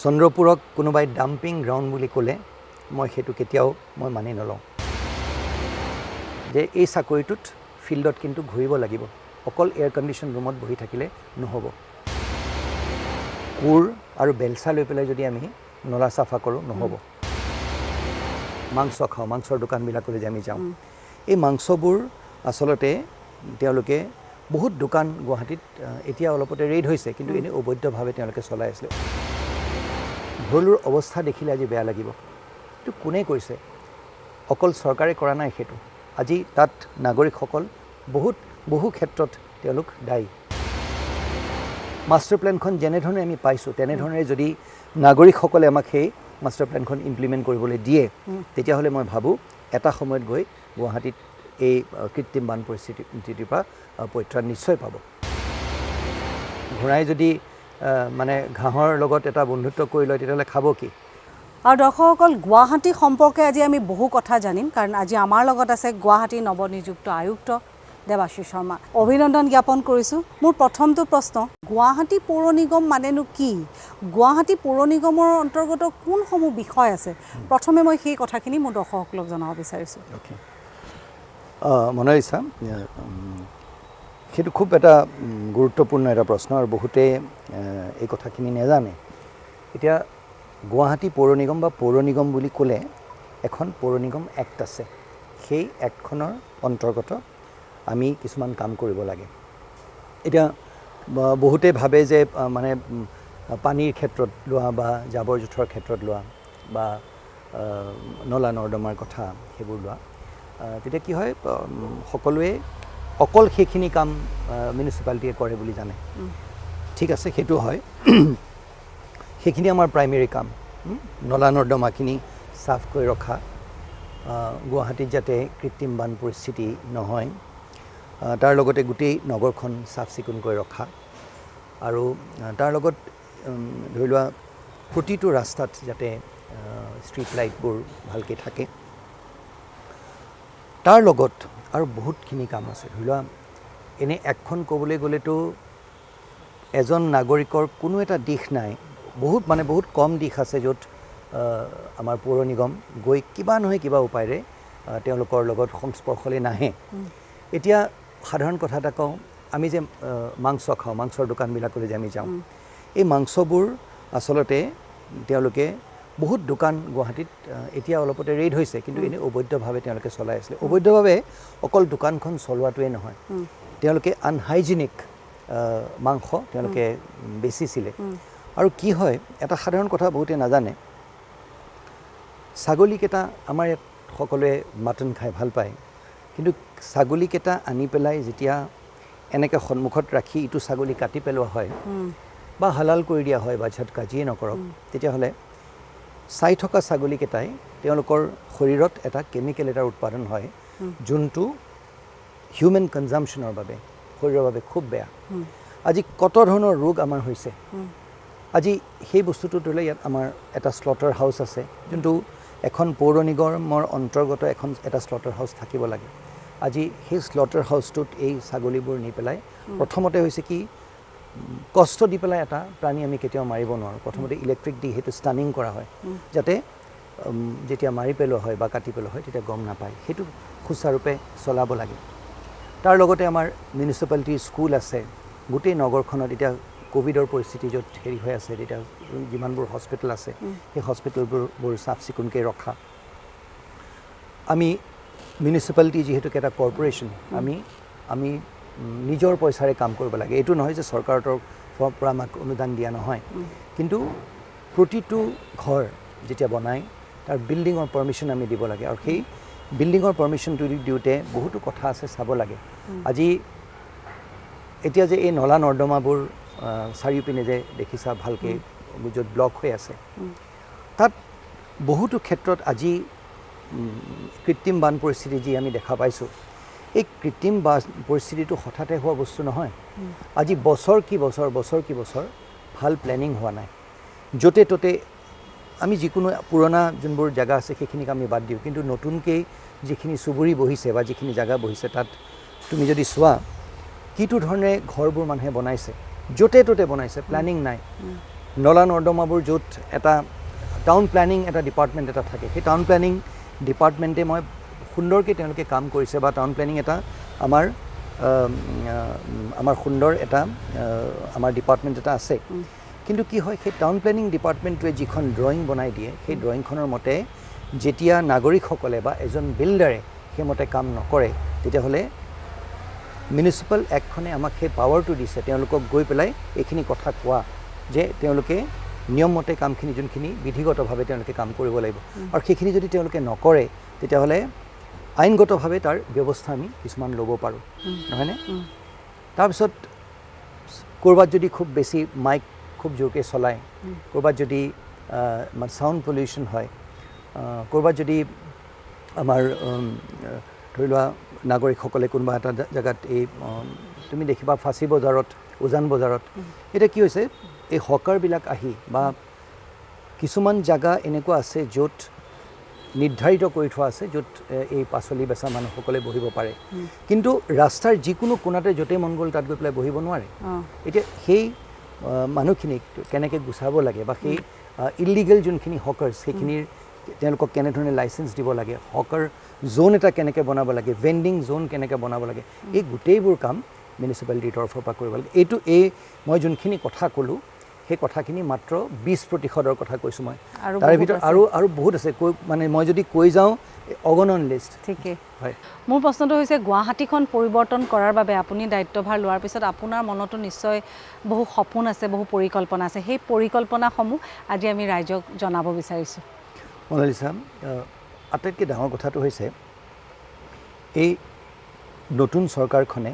চন্দ্ৰপুৰক কোনোবাই dumping ground বুলি ক'লে মই সেইটো কেতিয়াও মই মানি নলওঁ যে এই চাকৰিটোত ফিল্ডত কিন্তু ঘূৰিব লাগিব অকল এয়াৰ কণ্ডিশ্যন ৰুমত বহি থাকিলে নহ'ব কোৰ আৰু বেলচা লৈ পেলাই যদি আমি নলা চাফা কৰোঁ নহ'ব মাংস খাওঁ মাংসৰ দোকানবিলাকলৈ যে আমি যাওঁ এই মাংসবোৰ আচলতে তেওঁলোকে বহুত দোকান গুৱাহাটীত এতিয়া অলপতে ৰেইড হৈছে কিন্তু এনে অবৈধভাৱে তেওঁলোকে চলাই আছিলে ভৰলুৰ অৱস্থা দেখিলে আজি বেয়া লাগিব এইটো কোনে কৰিছে অকল চৰকাৰে কৰা নাই সেইটো আজি তাত নাগৰিকসকল বহু ক্ষেত্ৰত তেওঁলোক দায়ী মাষ্টাৰ প্লেনখন যেনেধৰণে আমি পাইছোঁ তেনেধৰণে যদি নাগৰিকসকলে আমাক সেই মাষ্টাৰ প্লেনখন ইমপ্লিমেণ্ট কৰিবলৈ দিয়ে তেতিয়াহ'লে মই ভাবোঁ এটা সময়ত গৈ গুৱাহাটীত এই কৃত্ৰিম বান পৰিস্থিতিৰ পৰা পৰিত্ৰাণ নিশ্চয় পাব ঘোঁৰাই যদি মানে ঘাঁহৰ লগত এটা বন্ধুত্ব কৰি লয় তেতিয়াহ'লে খাব কি আৰু দৰ্শকসকল গুৱাহাটী সম্পৰ্কে আজি আমি বহু কথা জানিম কাৰণ আজি আমাৰ লগত আছে গুৱাহাটী নৱনিযুক্ত আয়ুক্ত দেৱাশীষ শৰ্মা অভিনন্দন জ্ঞাপন কৰিছোঁ মোৰ প্ৰথমটো প্ৰশ্ন গুৱাহাটী পৌৰ নিগম মানেনো কি গুৱাহাটী পৌৰ নিগমৰ অন্তৰ্গত কোনসমূহ বিষয় আছে প্ৰথমে মই সেই কথাখিনি মোৰ দৰ্শকসকলক জনাব বিচাৰিছোঁ মনালিছা সেইটো খুব এটা গুৰুত্বপূৰ্ণ এটা প্ৰশ্ন আৰু বহুতে এই কথাখিনি নাজানে এতিয়া গুৱাহাটী পৌৰ নিগম বা পৌৰ নিগম বুলি ক'লে এখন পৌৰ নিগম এক্ট আছে সেই এক্টখনৰ অন্তৰ্গত আমি কিছুমান কাম কৰিব লাগে এতিয়া বহুতে ভাবে যে মানে পানীৰ ক্ষেত্ৰত লোৱা বা জাবৰ জোঁথৰ ক্ষেত্ৰত লোৱা বা নলা নৰ্দমাৰ কথা সেইবোৰ লোৱা তেতিয়া কি হয় সকলোৱে অকল সেইখিনি কাম মিউনিচিপালিটিয়ে কৰে বুলি জানে ঠিক আছে সেইটো হয় সেইখিনি আমাৰ প্ৰাইমেৰী কাম নলা নৰ্দমাখিনি চাফ কৰি ৰখা গুৱাহাটীত যাতে কৃত্ৰিম বান পৰিস্থিতি নহয় তাৰ লগতে গোটেই নগৰখন চাফ চিকুণ কৰি ৰখা আৰু তাৰ লগত ধৰি লোৱা প্ৰতিটো ৰাস্তাত যাতে ষ্ট্ৰীট লাইটবোৰ ভালকৈ থাকে তাৰ লগত আৰু বহুতখিনি কাম আছে ধৰি লোৱা এনে এখন ক'বলৈ গ'লেতো এজন নাগৰিকৰ কোনো এটা দিশ নাই বহুত কম দিশ আছে য'ত আমাৰ পৌৰ নিগম গৈ কিবা নহয় কিবা উপায়েৰে তেওঁলোকৰ লগত সংস্পৰ্শলৈ নাহে এতিয়া সাধাৰণ কথা এটা কওঁ আমি যে মাংস খাওঁ মাংসৰ দোকানবিলাকলৈ যে আমি যাওঁ এই মাংসবোৰ আচলতে তেওঁলোকে বহুত দোকান গুৱাহাটীত এতিয়া অলপতে ৰেইড হৈছে কিন্তু এনে অবৈধভাৱে তেওঁলোকে চলাই আছিলে অবৈধভাৱে অকল দোকানখন চলোৱাটোৱে নহয় তেওঁলোকে আনহাইজিনিক মাংস তেওঁলোকে বেচিছিলে আৰু কি হয় এটা সাধাৰণ কথা বহুতে নাজানে ছাগলীকেইটা আমাৰ ইয়াত সকলোৱে মাটন খাই ভাল পায় কিন্তু ছাগলীকেইটা আনি পেলাই যেতিয়া এনেকৈ সন্মুখত ৰাখি ইটো ছাগলী কাটি পেলোৱা হয় বা হালাল কৰি দিয়া হয় বা ঝটকা যিয়ে নকৰক তেতিয়াহ'লে চাই থকা ছাগলীকেইটাই তেওঁলোকৰ শৰীৰত এটা কেমিকেল এটাৰ উৎপাদন হয় যোনটো হিউমেন কনজাম্পশ্যনৰ বাবে শৰীৰৰ বাবে খুব বেয়া আজি কত ধৰণৰ ৰোগ আমাৰ হৈছে আজি সেই বস্তুটো ধৰিলে ইয়াত আমাৰ এটা স্লটাৰ হাউচ আছে যোনটো এখন পৌৰ নিগমৰ অন্তৰ্গত এটা স্লটাৰ হাউচ থাকিব লাগে আজি সেই স্লটাৰ হাউচটোত এই ছাগলীবোৰ নি পেলাই প্ৰথমতে হৈছে কি কষ্ট দি পেলাই এটা প্ৰাণী আমি কেতিয়াও মাৰিব নোৱাৰোঁ প্ৰথমতে ইলেক্ট্ৰিক দি সেইটো ষ্টানিং কৰা হয় যাতে যেতিয়া মাৰি পেলোৱা হয় বা কাটি পেলোৱা হয় তেতিয়া গম নাপায় সেইটো সুচাৰুৰূপে চলাব লাগে তাৰ লগতে আমাৰ মিউনিচিপালিটিৰ স্কুল আছে গোটেই নগৰখনত এতিয়া কোভিডৰ পৰিস্থিতি য'ত হেৰি হৈ আছে তেতিয়া যিমানবোৰ হস্পিটেল আছে সেই হস্পিটেলবোৰ চাফ চিকুণকৈ ৰখা আমি মিউনিচিপালিটি যিহেতুকে এটা কৰ্পৰেশ্যন আমি নিজৰ পইচাৰে কাম কৰিব লাগে এইটো নহয় যে চৰকাৰৰ তৰফৰ পৰা আমাক অনুদান দিয়া নহয় কিন্তু প্ৰতিটো ঘৰ যেতিয়া বনায় তাৰ বিল্ডিঙৰ পাৰ্মিশ্যন আমি দিব লাগে আৰু সেই বিল্ডিঙৰ পাৰ্মিশ্যনটো দিওঁতে বহুতো কথা আছে চাব লাগে আজি এতিয়া যে এই নলা নৰ্দমাবোৰ চাৰিওপিনে যে দেখিছা ভালকৈ য'ত ব্লক হৈ আছে তাত বহুতো ক্ষেত্ৰত আজি কৃত্ৰিম বান পৰিস্থিতি যি আমি দেখা পাইছোঁ এই কৃত্ৰিম বান পৰিস্থিতিটো হঠাতে হোৱা বস্তু নহয় আজি বছৰ কি বছৰ ভাল প্লেনিং হোৱা নাই য'তে ত'তে আমি যিকোনো পুৰণা যোনবোৰ জায়গা আছে সেইখিনিক আমি বাদ দিওঁ কিন্তু নতুনকৈ যিখিনি চুবুৰী বহিছে বা যিখিনি জায়গা বহিছে তাত তুমি যদি চোৱা, কিটো ধৰণে ঘৰবোৰ মানুহে বনাইছে, য'তে ত'তে বনাইছে, প্ল্যানিং নাই। নলা নৰ্দমাবোৰ য'ত এটা টাউন প্লেনিং এটা ডিপাৰ্টমেণ্ট এটা থাকে, সেই টাউন প্লেনিং ডিপাৰ্টমেণ্টে মই সুন্দৰকৈ তেওঁলোকে কাম কৰিছে বা টাউন প্লেনিং এটা আমাৰ সুন্দৰ এটা আমাৰ ডিপাৰ্টমেণ্ট এটা আছে। কিন্তু কি হয়, সেই টাউন প্লেনিং ডিপাৰ্টমেণ্টটোৱে যিখন ড্ৰয়িং বনাই দিয়ে, সেই ড্ৰয়িংখনৰ মতে যেতিয়া নাগৰিকসকলে বা এজন বিল্ডাৰে সেইমতে কাম নকৰে, তেতিয়াহ'লে মিউনিচিপাল এক্টখনে আমাক সেই পাৱাৰটো দিছে তেওঁলোকক গৈ পেলাই এইখিনি কথা কোৱা যে তেওঁলোকে নিয়মমতে কামখিনি যোনখিনি বিধিগতভাৱে তেওঁলোকে কাম কৰিব লাগিব, আৰু সেইখিনি যদি তেওঁলোকে নকৰে তেতিয়াহ'লে আইনগতভাৱে তাৰ ব্যৱস্থা আমি কিছুমান ল'ব পাৰোঁ, নহয়নে? তাৰপিছত ক'ৰবাত যদি খুব বেছি মাইক খুব জোৰকৈ চলায়, ক'ৰবাত যদি চাউণ্ড পলিউশ্যন হয়, ক'ৰবাত যদি আমাৰ ধৰি লোৱা নাগৰিকসকলে কোনোবা এটা জেগাত এই তুমি দেখিবা ফাঁচী বজাৰত, উজান বজাৰত এতিয়া কি হৈছে, এই হকাৰবিলাক আহি বা কিছুমান জেগা এনেকুৱা আছে য'ত নিৰ্ধাৰিত কৰি থোৱা আছে য'ত এই পাচলি বেচা মানুহসকলে বহিব পাৰে, কিন্তু ৰাস্তাৰ যিকোনো কোণাতে য'তেই মন গ'ল তাত গৈ পেলাই বহিব নোৱাৰে। এতিয়া সেই মানুহখিনিক কেনেকৈ গুচাব লাগে বা সেই ইলিগেল যোনখিনি হকাৰ্ছ সেইখিনিৰ তেওঁলোকক কেনেধৰণে লাইচেঞ্চ দিব লাগে, হকাৰ জ'ন এটা কেনেকৈ বনাব লাগে, ভেণ্ডিং জ'ন কেনেকৈ বনাব লাগে, এই গোটেইবোৰ কাম মিউনিচিপালিটিৰ তৰফৰ পৰা কৰিব লাগে। মই যোনখিনি কথা ক'লোঁ সেই কথাখিনি মাত্ৰ 20% কথা কৈছোঁ মই, তাৰে ভিতৰত আৰু বহুত আছে, মানে মই যদি কৈ যাওঁ অগণন লিষ্ট। ঠিকেই হয়। মোৰ প্ৰশ্নটো হৈছে গুৱাহাটীখন পৰিৱৰ্তন কৰাৰ বাবে আপুনি দায়িত্বভাৰ লোৱাৰ পিছত আপোনাৰ মনতো নিশ্চয় বহু সপোন আছে, বহু পৰিকল্পনা আছে, সেই পৰিকল্পনাসমূহ আজি আমি ৰাইজক জনাব বিচাৰিছোঁ। মনালিছা, আটাইতকৈ ডাঙৰ কথাটো হৈছে এই নতুন চৰকাৰখনে,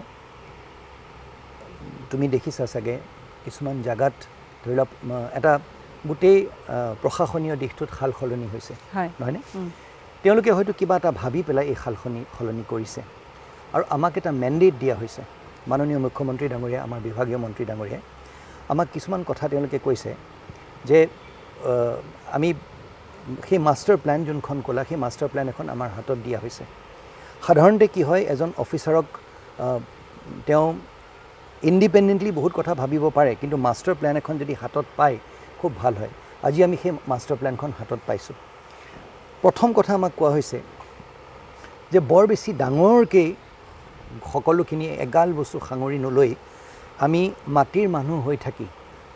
তুমি দেখিছা চাগে কিছুমান জাগাত ধৰি লওক এটা গোটেই প্ৰশাসনীয় দিশটোত সাল সলনি হৈছে, নহয়নে? তেওঁলোকে হয়তো কিবা এটা ভাবি পেলাই এই সাল সলনি কৰিছে, আৰু আমাক এটা মেণ্ডেট দিয়া হৈছে। মাননীয় মুখ্যমন্ত্ৰী ডাঙৰীয়া, আমাৰ বিভাগীয় মন্ত্ৰী ডাঙৰীয়াই আমাক কিছুমান কথা তেওঁলোকে কৈছে যে আমি সেই মাষ্টাৰ প্লেন যোনখন ক'লা, সেই মাষ্টাৰ প্লেন এখন আমাৰ হাতত দিয়া হৈছে। সাধাৰণতে কি হয়, এজন অফিচাৰক তেওঁ ইণ্ডিপেণ্ডেণ্টলি বহুত কথা ভাবিব পাৰে, কিন্তু মাষ্টাৰ প্লেন এখন যদি হাতত পায় খুব ভাল হয়। আজি আমি সেই মাষ্টাৰ প্লেনখন হাতত পাইছোঁ। প্ৰথম কথা আমাক কোৱা হৈছে যে বৰ বেছি ডাঙৰকৈ সকলোখিনি এগাল বস্তু সাঙুৰি নলৈ আমি মাটিৰ মানুহ হৈ থাকি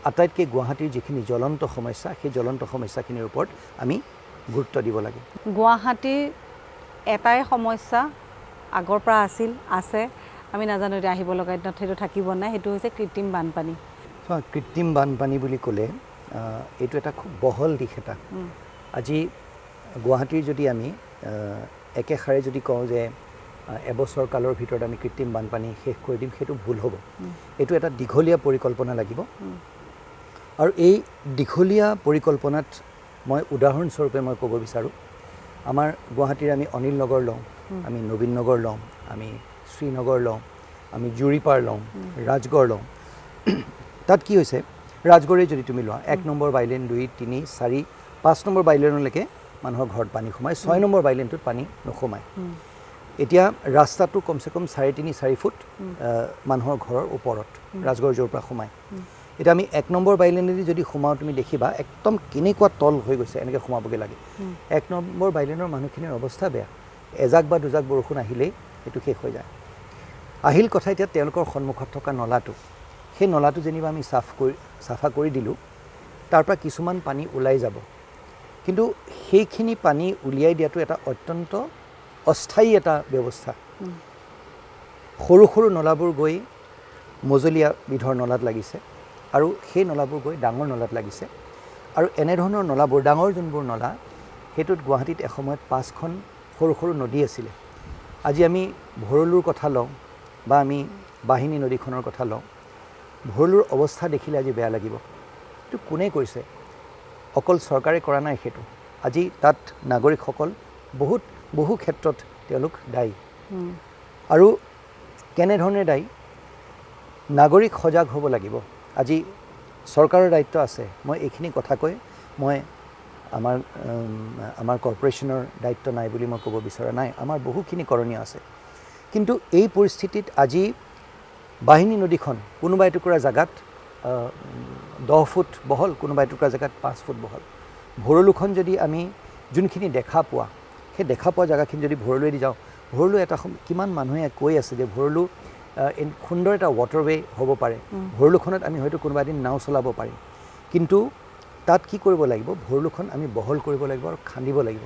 আটাইতকৈ গুৱাহাটীৰ যিখিনি জ্বলন্ত সমস্যা, সেই জ্বলন্ত সমস্যাখিনিৰ ওপৰত আমি গুৰুত্ব দিব লাগে। গুৱাহাটীৰ এটাই সমস্যা আগৰ পৰা আছে, আমি নাজানো এতিয়া আহিব লগা দিনত সেইটো থাকিব নাই, সেইটো হৈছে কৃত্ৰিম বানপানী। কৃত্ৰিম বানপানী বুলি ক'লে এইটো এটা খুব বহল দিশ এটা। আজি গুৱাহাটীৰ যদি আমি একেষাৰে যদি কওঁ যে এবছৰ কালৰ ভিতৰত আমি কৃত্ৰিম বানপানী শেষ কৰি দিম, সেইটো ভুল হ'ব। এইটো এটা দীঘলীয়া পৰিকল্পনা লাগিব, আৰু এই দীঘলীয়া পৰিকল্পনাত মই উদাহৰণস্বৰূপে মই ক'ব বিচাৰোঁ, আমাৰ গুৱাহাটীৰ আমি অনিল নগৰ লওঁ, আমি নবীন নগৰ লওঁ, আমি শ্ৰীনগৰ লওঁ, আমি জুৰিপাৰ লওঁ, ৰাজগড় লওঁ। তাত কি হৈছে, ৰাজগড়ে যদি তুমি লোৱা 1 নম্বৰ বাইলেন, 2, 3, 4, 5 নম্বৰ বাইলেনলৈকে মানুহৰ ঘৰত পানী সোমায়, 6 নম্বৰ বাইলেনটোত পানী নোসোমায়। এতিয়া ৰাস্তাটো কমচে কম 3.5-4 ফুট মানুহৰ ঘৰৰ ওপৰত ৰাজগড় য'ৰ পৰা সোমায়। এতিয়া আমি 1 নম্বৰ বাইলেনেদি যদি সোমাওঁ, তুমি দেখিবা একদম কেনেকুৱা তল হৈ গৈছে, এনেকৈ সোমাবগৈ লাগে। 1 নম্বৰ বাইলেনৰ মানুহখিনিৰ অৱস্থা বেয়া, এজাক বা দুজাক বৰষুণ আহিলেই সেইটো শেষ হৈ যায়। আহিল কথা এতিয়া তেওঁলোকৰ সন্মুখত থকা নলাটো, সেই নলাটো যেনিবা আমি চাফা কৰি দিলোঁ, তাৰ পৰা কিছুমান পানী ওলাই যাব, কিন্তু সেইখিনি পানী উলিয়াই দিয়াটো এটা অত্যন্ত অস্থায়ী এটা ব্যৱস্থা। সৰু সৰু নলাবোৰ গৈ মজলীয়া বিধৰ নলাত লাগিছে, আৰু সেই নলাবোৰ গৈ ডাঙৰ নলাত লাগিছে, আৰু এনেধৰণৰ নলাবোৰ, ডাঙৰ যোনবোৰ নলা, সেইটোত গুৱাহাটীত এসময়ত 5খন সৰু সৰু নদী আছিলে। আজি আমি ভৰলুৰ কথা লওঁ বা আমি বাহিনী নদীখনৰ কথা লওঁ, ভৰলুৰ অৱস্থা দেখিলে আজি বেয়া লাগিব। এইটো কোনে কৰিছে? অকল চৰকাৰে কৰা নাই সেইটো, আজি তাত নাগৰিকসকল বহু ক্ষেত্ৰত তেওঁলোক দায়ী। আৰু কেনেধৰণে দায়ী? নাগৰিক সজাগ হ'ব লাগিব। আজি চৰকাৰৰ দায়িত্ব আছে, মই এইখিনি কথা কৈ মই আমাৰ কৰ্পৰেশ্যনৰ দায়িত্ব নাই বুলি মই ক'ব বিচৰা নাই, আমাৰ বহুখিনি কৰণীয় আছে। কিন্তু এই পৰিস্থিতিত আজি বাহিনী নদীখন কোনোবা এটুকুৰা জাগাত 10 ফুট বহল, কোনোবা এটুকুৰা জেগাত 5 ফুট বহল। ভৰলুখন যদি আমি যোনখিনি দেখা পোৱা, সেই দেখা পোৱা জেগাখিনি যদি ভৰলুৱেদি যাওঁ, ভৰলু এটা কিমান মানুহে কৈ আছে যে ভৰলু সুন্দৰ এটা ৱাটাৰৱে হ'ব পাৰে, ভৰলুখনত আমি হয়তো কোনোবা এদিন নাও চলাব পাৰিম। কিন্তু তাত কি কৰিব লাগিব, ভৰলুখন আমি বহল কৰিব লাগিব আৰু খান্দিব লাগিব।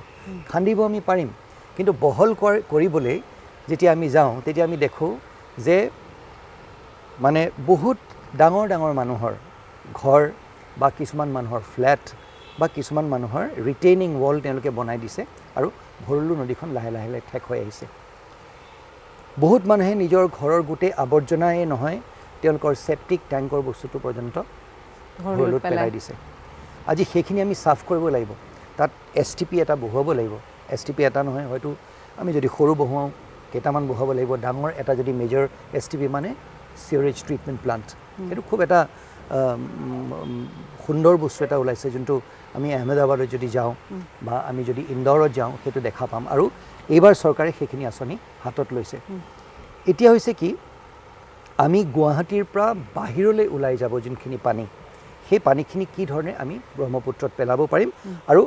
খান্দিব আমি পাৰিম, কিন্তু বহল কৰিবলৈ যেতিয়া আমি যাওঁ তেতিয়া আমি দেখোঁ যে মানে বহুত ডাঙৰ ডাঙৰ মানুহৰ ঘৰ বা কিছুমান মানুহৰ ফ্লেট বা কিছুমান মানুহৰ ৰিটেইনিং ৱাল তেওঁলোকে বনাই দিছে আৰু ভৰলু নদীখন লাহে লাহে লাহে ঠেক হৈ আহিছে। বহুত মানুহে নিজৰ ঘৰৰ গোটেই আৱৰ্জনাই নহয়, তেওঁলোকৰ চেপ্টিক টেংকৰ বস্তুটো পৰ্যন্ত ভৰলুত পেলাই দিছে। আজি সেইখিনি আমি চাফ কৰিব লাগিব, তাত STP এটা বহুৱাব লাগিব। STP এটা নহয়, হয়তো আমি যদি সৰু বহুৱাওঁ কেইটামান বহুৱাব লাগিব। ডাঙৰ এটা যদি মেজৰ STP মানে চিৱেৰেজ ট্ৰিটমেণ্ট প্লাণ্ট, সেইটো খুব এটা সুন্দৰ বস্তু এটা ওলাইছে, যোনটো আমি আহমেদাবাদত যদি যাওঁ বা আমি যদি ইন্দোৰত যাওঁ সেইটো দেখা পাম। আৰু এইবাৰ চৰকাৰে সেইখিনি আঁচনি হাতত লৈছে। এতিয়া হৈছে কি, আমি গুৱাহাটীৰ পৰা বাহিৰলৈ ওলাই যাব যোনখিনি পানী, সেই পানীখিনি কি ধৰণে আমি ব্ৰহ্মপুত্ৰত পেলাব পাৰিম, আৰু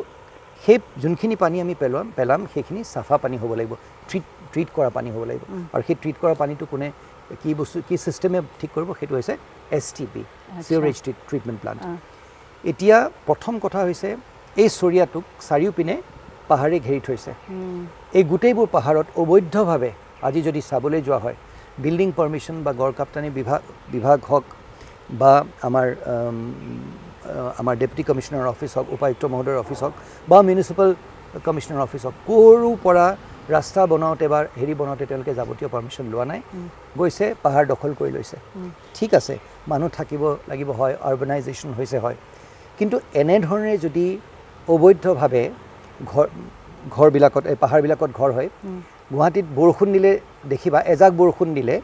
সেই যোনখিনি পানী আমি পেলাম সেইখিনি চাফা পানী হ'ব লাগিব, ট্ৰিট কৰা পানী হ'ব লাগিব। আৰু সেই ট্ৰিট কৰা পানীটো কোনে কি বস্তু কি ছিষ্টেমে ঠিক কৰিব, সেইটো হৈছে STP, চিৱেৰেজ ট্ৰিটমেণ্ট প্লাণ্ট। এতিয়া প্ৰথম কথা হৈছে এই চৰিয়াটোক চাৰিওপিনে পাহাৰে ঘেৰি থৈছে। এই গোটেইবোৰ পাহাৰত অবৈধভাৱে আজি যদি চাবলৈ যোৱা হয়, বিল্ডিং পাৰ্মিশ্যন বা গড় কাপ্তানি বিভাগ হওক বা আমাৰ ডেপুটি কমিশ্যনাৰ অফিচ হওক, উপায়ুক্ত মহোদয়ৰ অফিচ হওক বা মিউনিচিপেল কমিশ্যনাৰ অফিচ হওক, ক'ৰো পৰা ৰাস্তা বনাওঁতে বা হেৰি বনাওঁতে তেওঁলোকে যাৱতীয় পাৰ্মিশ্যন লোৱা নাই, গৈছে পাহাৰ দখল কৰি লৈছে। ঠিক আছে, মানুহ থাকিব লাগিব, হয়, আৰ্বানাইজেশ্যন হৈছে, হয়, কিন্তু এনেধৰণে যদি অবৈধভাৱে ঘৰবিলাকত এই পাহাৰবিলাকত ঘৰ হয়, গুৱাহাটীত বৰষুণ দিলে দেখিবা, এজাক বৰষুণ দিলে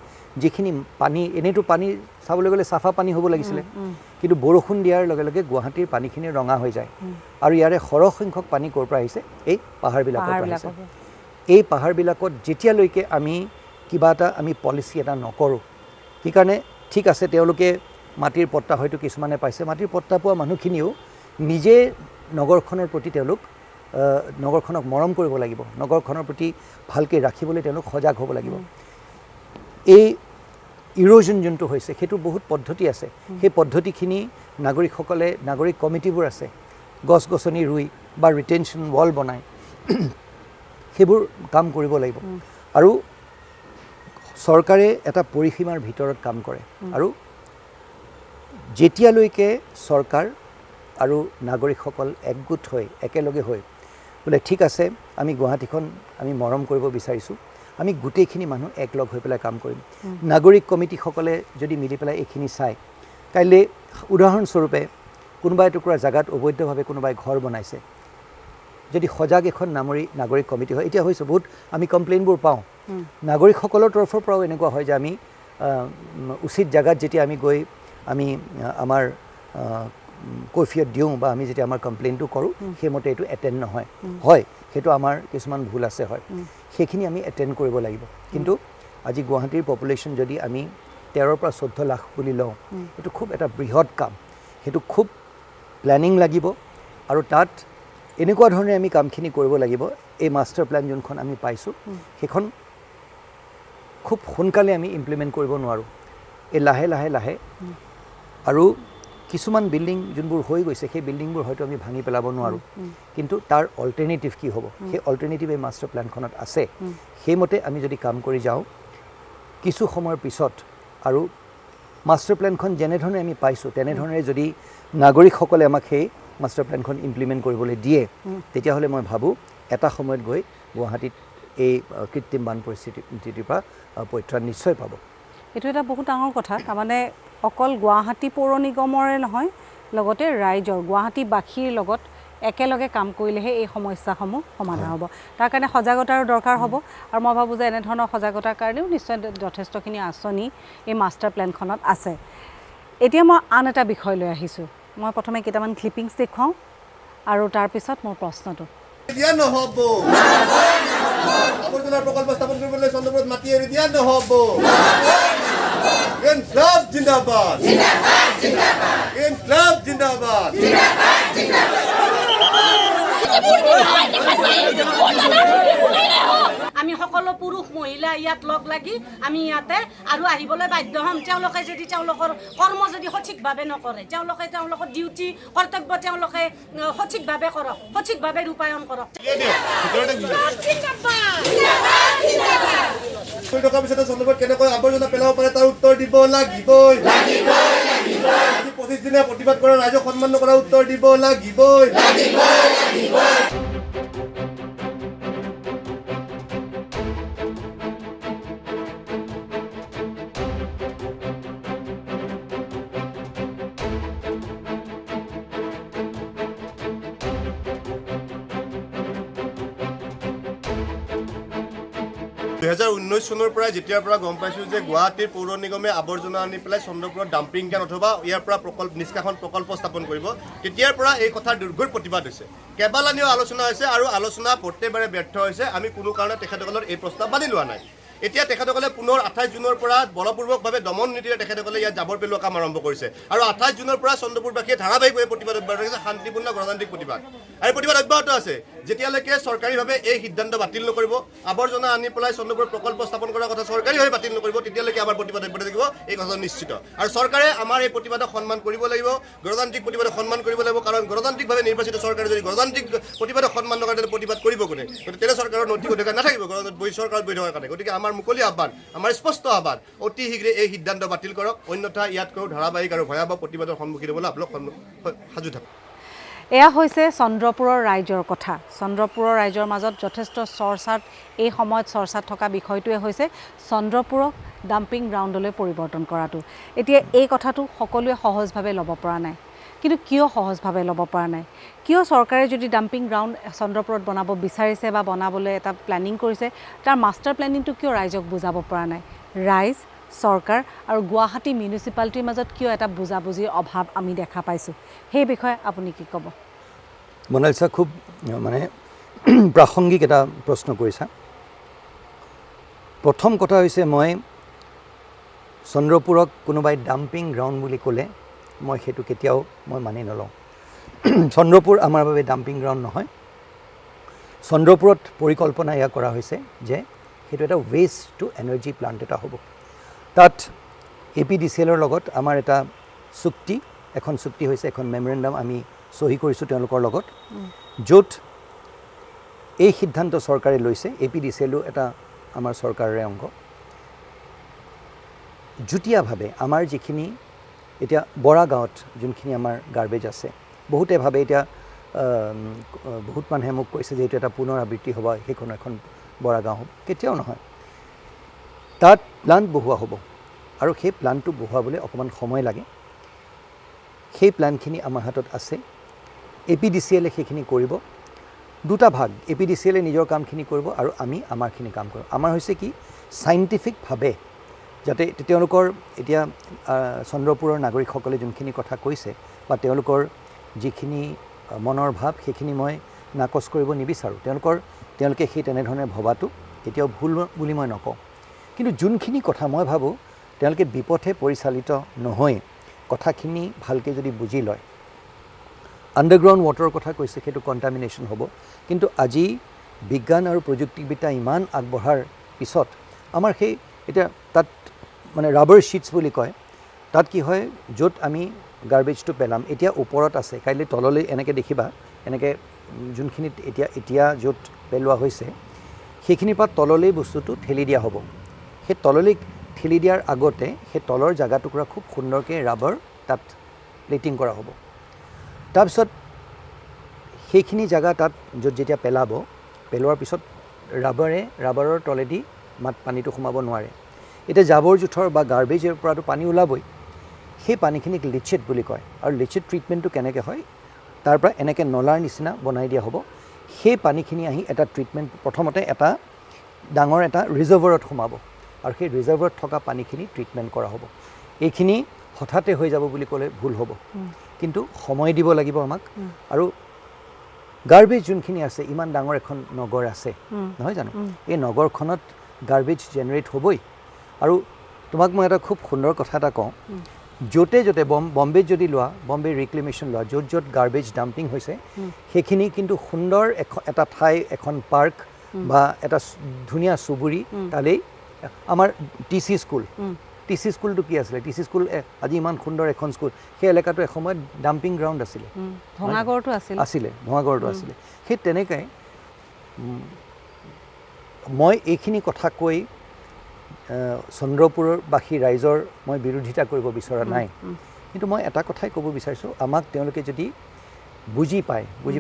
যিখিনি পানী, এনেইতো পানী চাবলৈ গ'লে চাফা পানী হ'ব লাগিছিলে, কিন্তু বৰষুণ দিয়াৰ লগে লগে গুৱাহাটীৰ পানীখিনি ৰঙা হৈ যায়। আৰু ইয়াৰে সৰহ সংখ্যক পানী ক'ৰ পৰা আহিছে, এই পাহাৰবিলাকৰ পৰা আহিছে। এই পাহাৰবিলাকত যেতিয়ালৈকে আমি কিবা এটা আমি পলিচি এটা নকৰোঁ, কি কাৰণে, ঠিক আছে তেওঁলোকে মাটিৰ পট্টা হয়তো কিছুমানে পাইছে, মাটিৰ পট্টা পোৱা মানুহখিনিও নিজে নগৰখনৰ প্ৰতি তেওঁলোক নগৰখনক মৰম কৰিব লাগিব, নগৰখনৰ প্ৰতি ভালকৈ ৰাখিবলৈ তেওঁলোক সজাগ হ'ব লাগিব। এই ইৰোজন যোনটো হৈছে সেইটো বহুত পদ্ধতি আছে, সেই পদ্ধতিখিনি নাগৰিকসকলে, নাগৰিক কমিটিবোৰ আছে, গছ গছনি ৰুই বা ৰিটেনশ্যন ৱাল বনাই সেইবোৰ কাম কৰিব লাগিব। আৰু চৰকাৰে এটা পৰিসীমাৰ ভিতৰত কাম কৰে, আৰু যেতিয়ালৈকে চৰকাৰ আৰু নাগৰিকসকল একগোট হৈ একেলগে হৈ বোলে ঠিক আছে আমি গুৱাহাটীখন আমি মৰম কৰিব বিচাৰিছোঁ, আমি গোটেইখিনি মানুহ একলগ হৈ পেলাই কাম কৰিম। নাগৰিক কমিটিসকলে যদি মিলি পেলাই এইখিনি চায়, কাইলৈ উদাহৰণস্বৰূপে কোনোবা এটুকুৰা জেগাত অবৈধভাৱে কোনোবাই ঘৰ বনাইছে, যদি সজাগ এখন নাগৰিক কমিটি হয়, এতিয়া হৈছে বহুত আমি কমপ্লেইনবোৰ পাওঁ নাগৰিকসকলৰ তৰফৰ পৰাও এনেকুৱা হয় যে আমি উচিত জেগাত যেতিয়া আমি গৈ আমি আমাৰ কৈফিয়ত দিওঁ বা আমি যেতিয়া আমাৰ কমপ্লেইনটো কৰোঁ, সেইমতে এইটো এটেণ্ড নহয়, হয় সেইটো আমাৰ কিছুমান ভুল আছে, হয় সেইখিনি আমি এটেণ্ড কৰিব লাগিব। কিন্তু আজি গুৱাহাটীৰ পপুলেশ্যন যদি আমি 13 পৰা 14 লাখ বুলি লওঁ, এইটো খুব এটা বৃহৎ কাম, সেইটো খুব প্লেনিং লাগিব। আৰু তাত এনেকুৱা ধৰণে আমি কামখিনি কৰিব লাগিব, এই মাষ্টাৰ প্লেন যোনখন আমি পাইছোঁ সেইখন খুব সোনকালে আমি ইমপ্লিমেণ্ট কৰিব নোৱাৰোঁ, এই লাহে লাহে লাহে। আৰু কিছুমান বিল্ডিং যোনবোৰ হৈ গৈছে সেই বিল্ডিংবোৰ হয়তো আমি ভাঙি পেলাব নোৱাৰোঁ, কিন্তু তাৰ অল্টাৰনেটিভ কি হ'ব, সেই অল্টাৰনেটিভ এই মাষ্টাৰ প্লেনখনত আছে। সেইমতে আমি যদি কাম কৰি যাওঁ কিছু সময়ৰ পিছত, আৰু মাষ্টাৰ প্লেনখন যেনেধৰণে আমি পাইছোঁ তেনেধৰণে যদি নাগৰিকসকলে আমাক সেই মাষ্টাৰ প্লেনখন ইমপ্লিমেণ্ট কৰিবলৈ দিয়ে, তেতিয়াহ'লে মই ভাবোঁ এটা সময়ত গৈ গুৱাহাটীত এই কৃত্ৰিম বান পৰিস্থিতিৰ পৰা পৰিত্ৰাণ নিশ্চয় পাব। এইটো এটা বহুত ডাঙৰ কথা, তাৰমানে অকল গুৱাহাটী পৌৰ নিগমৰে নহয়, লগতে ৰাইজৰ গুৱাহাটীবাসীৰ লগত একেলগে কাম কৰিলেহে এই সমস্যাসমূহ সমাধান হ'ব। তাৰ কাৰণে সজাগতাৰো দৰকাৰ হ'ব, আৰু মই ভাবোঁ যে এনেধৰণৰ সজাগতাৰ কাৰণেও নিশ্চয় যথেষ্টখিনি আঁচনি এই মাষ্টাৰ প্লেনখনত আছে। এতিয়া মই আন এটা বিষয় লৈ আহিছোঁ, মই প্ৰথমে কেইটামান ক্লিপিংছ দেখুৱাওঁ আৰু তাৰপিছত মোৰ প্ৰশ্নটো। দিয়া নহ'ব, আৱৰ্জনাৰ প্ৰকল্প স্থাপন কৰিবলৈ চন্দ্ৰপুৰত মাটি এৰি দিয়া নহ'ব। ইনকলাব জিন্দাবাদ, ইনকলাব জিন্দাবাদ আমি সকলো পুৰুষ মহিলা ইয়াত লগ লাগি আমি ইয়াতে আৰু আহিবলৈ বাধ্য হ'ম তেওঁলোকে যদি তেওঁলোকৰ কৰ্ম যদি সঠিকভাৱে নকৰে তেওঁলোকৰ ডিউটি কৰ্তব্য তেওঁলোকে সঠিকভাৱে কৰক সঠিকভাৱে ৰূপায়ণ কৰক টকাৰ পিছতে চন্দ্ৰপুৰত কেনেকৈ আৱৰ্জনা পেলাব পাৰে তাৰ উত্তৰ দিব লাগিবই আজি 25 দিনীয়া প্ৰতিবাদ কৰা ৰাইজক সন্মান নকৰা উত্তৰ দিব লাগিবই চনৰ পৰা যেতিয়াৰ পৰা গম পাইছোঁ যে গুৱাহাটীৰ পৌৰ নিগমে আৱৰ্জনা আনি পেলাই চন্দ্ৰপুৰত ডাম্পিং কেন অথবা ইয়াৰ পৰা নিষ্কাশন প্ৰকল্প স্থাপন কৰিব তেতিয়াৰ পৰা এই কথাৰ দীৰ্ঘ প্ৰতিবাদ হৈছে কেইবালানিও আলোচনা হৈছে আৰু আলোচনা প্ৰত্যেকবাৰে ব্যৰ্থ হৈছে আমি কোনো কাৰণে তেখেতসকলৰ এই প্ৰস্তাৱ বান্ধি লোৱা নাই এতিয়া তেখেতসকলে পুনৰ 28 জুনৰ পৰা বলপূৰ্বকভাৱে দমন নীতিৰে তেখেতসকলে ইয়াত জাবৰ পেলোৱা কাম আৰম্ভ কৰিছে আৰু 28 জুনৰ পৰা চন্দ্ৰপুৰবাসীয়ে ধাৰাবাহিকভাৱে প্ৰতিবাদ অব্যাহত ৰাখিছে শান্তিপূৰ্ণ গণতান্ত্ৰিক প্ৰতিবাদ আৰু প্ৰতিবাদ অব্যাহত আছে যেতিয়ালৈকে চৰকাৰীভাৱে এই সিদ্ধান্ত বাতিল নকৰিব আৱৰ্জনা আনি পেলাই চন্দ্ৰপুৰত প্ৰকল্প স্থাপন কৰাৰ কথা চৰকাৰীভাৱে বাতিল নকৰিব তেতিয়ালৈকে আমাৰ প্ৰতিবাদ অব্যাহত থাকিব এই কথা নিশ্চিত আৰু চৰকাৰে আমাৰ এই প্ৰতিবাদক সন্মান কৰিব লাগিব গণতান্ত্ৰিক প্ৰতিবাদক সন্মান কৰিব লাগিব কাৰণ গণতান্ত্ৰিকভাৱে নিৰ্বাচিত চৰকাৰে যদি গণতান্ত্ৰিক প্ৰতিবাদক সন্মান নকৰে তেনে প্ৰতিবাদ কৰিব কোনে গতিকে তেনে চৰকাৰৰ নৈতিক অধিকাৰ নাথাকিব চৰকাৰত বহি থকাৰ কাৰণে গতিকে আমাৰ মুকলি আহ্বান আমাৰ স্পষ্ট আহ্বান অতি শীঘ্ৰে এই সিদ্ধান্ত বাতিল কৰক অন্যথা ইয়াতকৈও ধাৰাবাহিক আৰু ভয়াৱহ প্ৰতিবাদৰ সন্মুখীন হ'বলৈ আপোনালোক সাজু থাকক এয়া হৈছে চন্দ্ৰপুৰৰ ৰাইজৰ কথা চন্দ্ৰপুৰৰ ৰাইজৰ মাজত যথেষ্ট চৰ্চাত এই সময়ত চৰ্চাত থকা বিষয়টোৱে হৈছে চন্দ্ৰপুৰক ডাম্পিং গ্ৰাউণ্ডলৈ পৰিৱৰ্তন কৰাটো এতিয়া এই কথাটো সকলোৱে সহজভাৱে ল'ব পৰা নাই কিন্তু কিয় সহজভাৱে ল'ব পৰা নাই কিয় চৰকাৰে যদি ডাম্পিং গ্ৰাউণ্ড চন্দ্ৰপুৰত বনাব বিচাৰিছে বা বনাবলৈ এটা প্লেনিং কৰিছে তাৰ মাষ্টাৰ প্লেনিংটো কিয় ৰাইজক বুজাব পৰা নাই ৰাইজ চৰকাৰ আৰু গুৱাহাটী মিউনিচিপালিটিৰ মাজত কিয় এটা বুজাবুজিৰ অভাৱ আমি দেখা পাইছোঁ সেই বিষয়ে আপুনি কি ক'ব মনালিছা খুব মানে প্ৰাসংগিক এটা প্ৰশ্ন কৰিছা প্ৰথম কথা হৈছে মই চন্দ্ৰপুৰক কোনোবাই ডাম্পিং গ্ৰাউণ্ড বুলি ক'লে মই সেইটো কেতিয়াও মই মানি নলওঁ চন্দ্ৰপুৰ আমাৰ বাবে ডাম্পিং গ্ৰাউণ্ড নহয় চন্দ্ৰপুৰত পৰিকল্পনা এয়া কৰা হৈছে যে সেইটো এটা ৱেষ্ট টু এনাৰ্জি প্লাণ্ট এটা হ'ব তাত APDCLৰ লগত আমাৰ এটা এখন চুক্তি হৈছে এখন মেমৰেণ্ডাম আমি সহি কৰিছোঁ তেওঁলোকৰ লগত য'ত এই সিদ্ধান্ত চৰকাৰে লৈছে APDCLও এটা আমাৰ চৰকাৰৰে অংগ যুটীয়াভাৱে আমাৰ যিখিনি এতিয়া বৰা গাঁৱত যোনখিনি আমাৰ গাৰ্বেজ আছে বহুতে ভাবে এতিয়া বহুত মানুহে মোক কৈছে যে এইটো এটা পুনৰাবৃত্তি হ'ব সেইখন এখন বৰা গাঁও হ'ব কেতিয়াও নহয় তাত প্লান্ট বহোৱা হ'ব আৰু সেই প্লান্টটো বহোৱাবলৈ অকণমান সময় লাগে সেই প্লানখিনি আমাৰ হাতত আছে APDCLে সেইখিনি কৰিব দুটা ভাগ APDCLে নিজৰ কামখিনি কৰিব আৰু আমি আমাৰখিনি কাম কৰিম আমাৰ হৈছে কি সাইণ্টিফিকভাৱে যাতে তেওঁলোকৰ এতিয়া চন্দ্ৰপুৰৰ নাগৰিকসকলে যোনখিনি কথা কৈছে বা তেওঁলোকৰ যিখিনি মনৰ ভাৱ সেইখিনি মই নাকচ কৰিব নিবিচাৰোঁ তেওঁলোকে সেই তেনেধৰণে ভবাটো কেতিয়াও ভুল বুলি মই নকওঁ কিন্তু যোনখিনি কথা মই ভাবোঁ তেওঁলোকে বিপথে পৰিচালিত নহয় কথাখিনি ভালকৈ যদি বুজি লয় আণ্ডাৰগ্ৰাউণ্ড ৱাটাৰৰ কথা কৈছে সেইটো কণ্টামিনেশ্যন হ'ব কিন্তু আজি বিজ্ঞান আৰু প্ৰযুক্তিবিদ্যা ইমান আগবঢ়াৰ পিছত আমাৰ সেই এতিয়া তাত মানে ৰাবাৰ শ্বীটছ বুলি কয় তাত কি হয় য'ত আমি গাৰ্বেজটো পেলাম এতিয়া ওপৰত আছে কাইলৈ তললৈ এনেকৈ দেখিবা এনেকৈ যোনখিনিত এতিয়া য'ত পেলোৱা হৈছে সেইখিনিৰ পৰা তললৈ বস্তুটো ঠেলি দিয়া হ'ব সেই তললৈ ঠেলি দিয়াৰ আগতে সেই তলৰ জাগাটুকুৰা খুব সুন্দৰকৈ ৰাবাৰ তাত প্লেটিং কৰা হ'ব তাৰপিছত সেইখিনি জাগা তাত য'ত যেতিয়া পেলোৱাৰ পিছত ৰাবাৰৰ তলেদি পানীটো সোমাব নোৱাৰে এতিয়া জাবৰ জোঁথৰ বা গাৰ্বেজৰ পৰাটো পানী ওলাবই সেই পানীখিনিক লিচেট বুলি কয় আৰু লিচেট ট্ৰিটমেণ্টটো কেনেকৈ হয় তাৰ পৰা এনেকৈ নলাৰ নিচিনা বনাই দিয়া হ'ব সেই পানীখিনি আহি এটা ট্ৰিটমেণ্ট প্ৰথমতে এটা ডাঙৰ এটা ৰিজাৰ্ভাৰত সোমাব আৰু সেই ৰিজাৰ্ভাৰত থকা পানীখিনি ট্ৰিটমেণ্ট কৰা হ'ব এইখিনি হঠাতে হৈ যাব বুলি ক'লে ভুল হ'ব কিন্তু সময় দিব লাগিব আমাক আৰু গাৰ্বেজ যোনখিনি আছে ইমান ডাঙৰ এখন নগৰ আছে নহয় জানো এই নগৰখনত গাৰ্বেজ জেনেৰেট হ'বই আৰু তোমাক মই এটা খুব সুন্দৰ কথা এটা কওঁ য'তে য'তে বম্বেত যদি লোৱা বম্বে ৰিক্লেমেশ্যন লোৱা য'ত য'ত গাৰ্বেজ ডাম্পিং হৈছে সেইখিনি কিন্তু সুন্দৰ এটা ঠাই এখন পাৰ্ক বা এটা ধুনীয়া চুবুৰী তালেই আমাৰ TC স্কুল TC স্কুলটো কি আছিলে TC স্কুল আজি ইমান সুন্দৰ এখন স্কুল সেই এলেকাটো এসময়ত ডাম্পিং গ্ৰাউণ্ড আছিলে ভঙাগড়টো আছিলে ভঙাগড়টো আছিলে সেই তেনেকৈ মই এইখিনি কথা কৈ চন্দ্ৰপুৰবাসী ৰাইজৰ মই বিৰোধিতা কৰিব বিচৰা নাই কিন্তু মই এটা কথাই ক'ব বিচাৰিছোঁ আমাক তেওঁলোকে যদি বুজি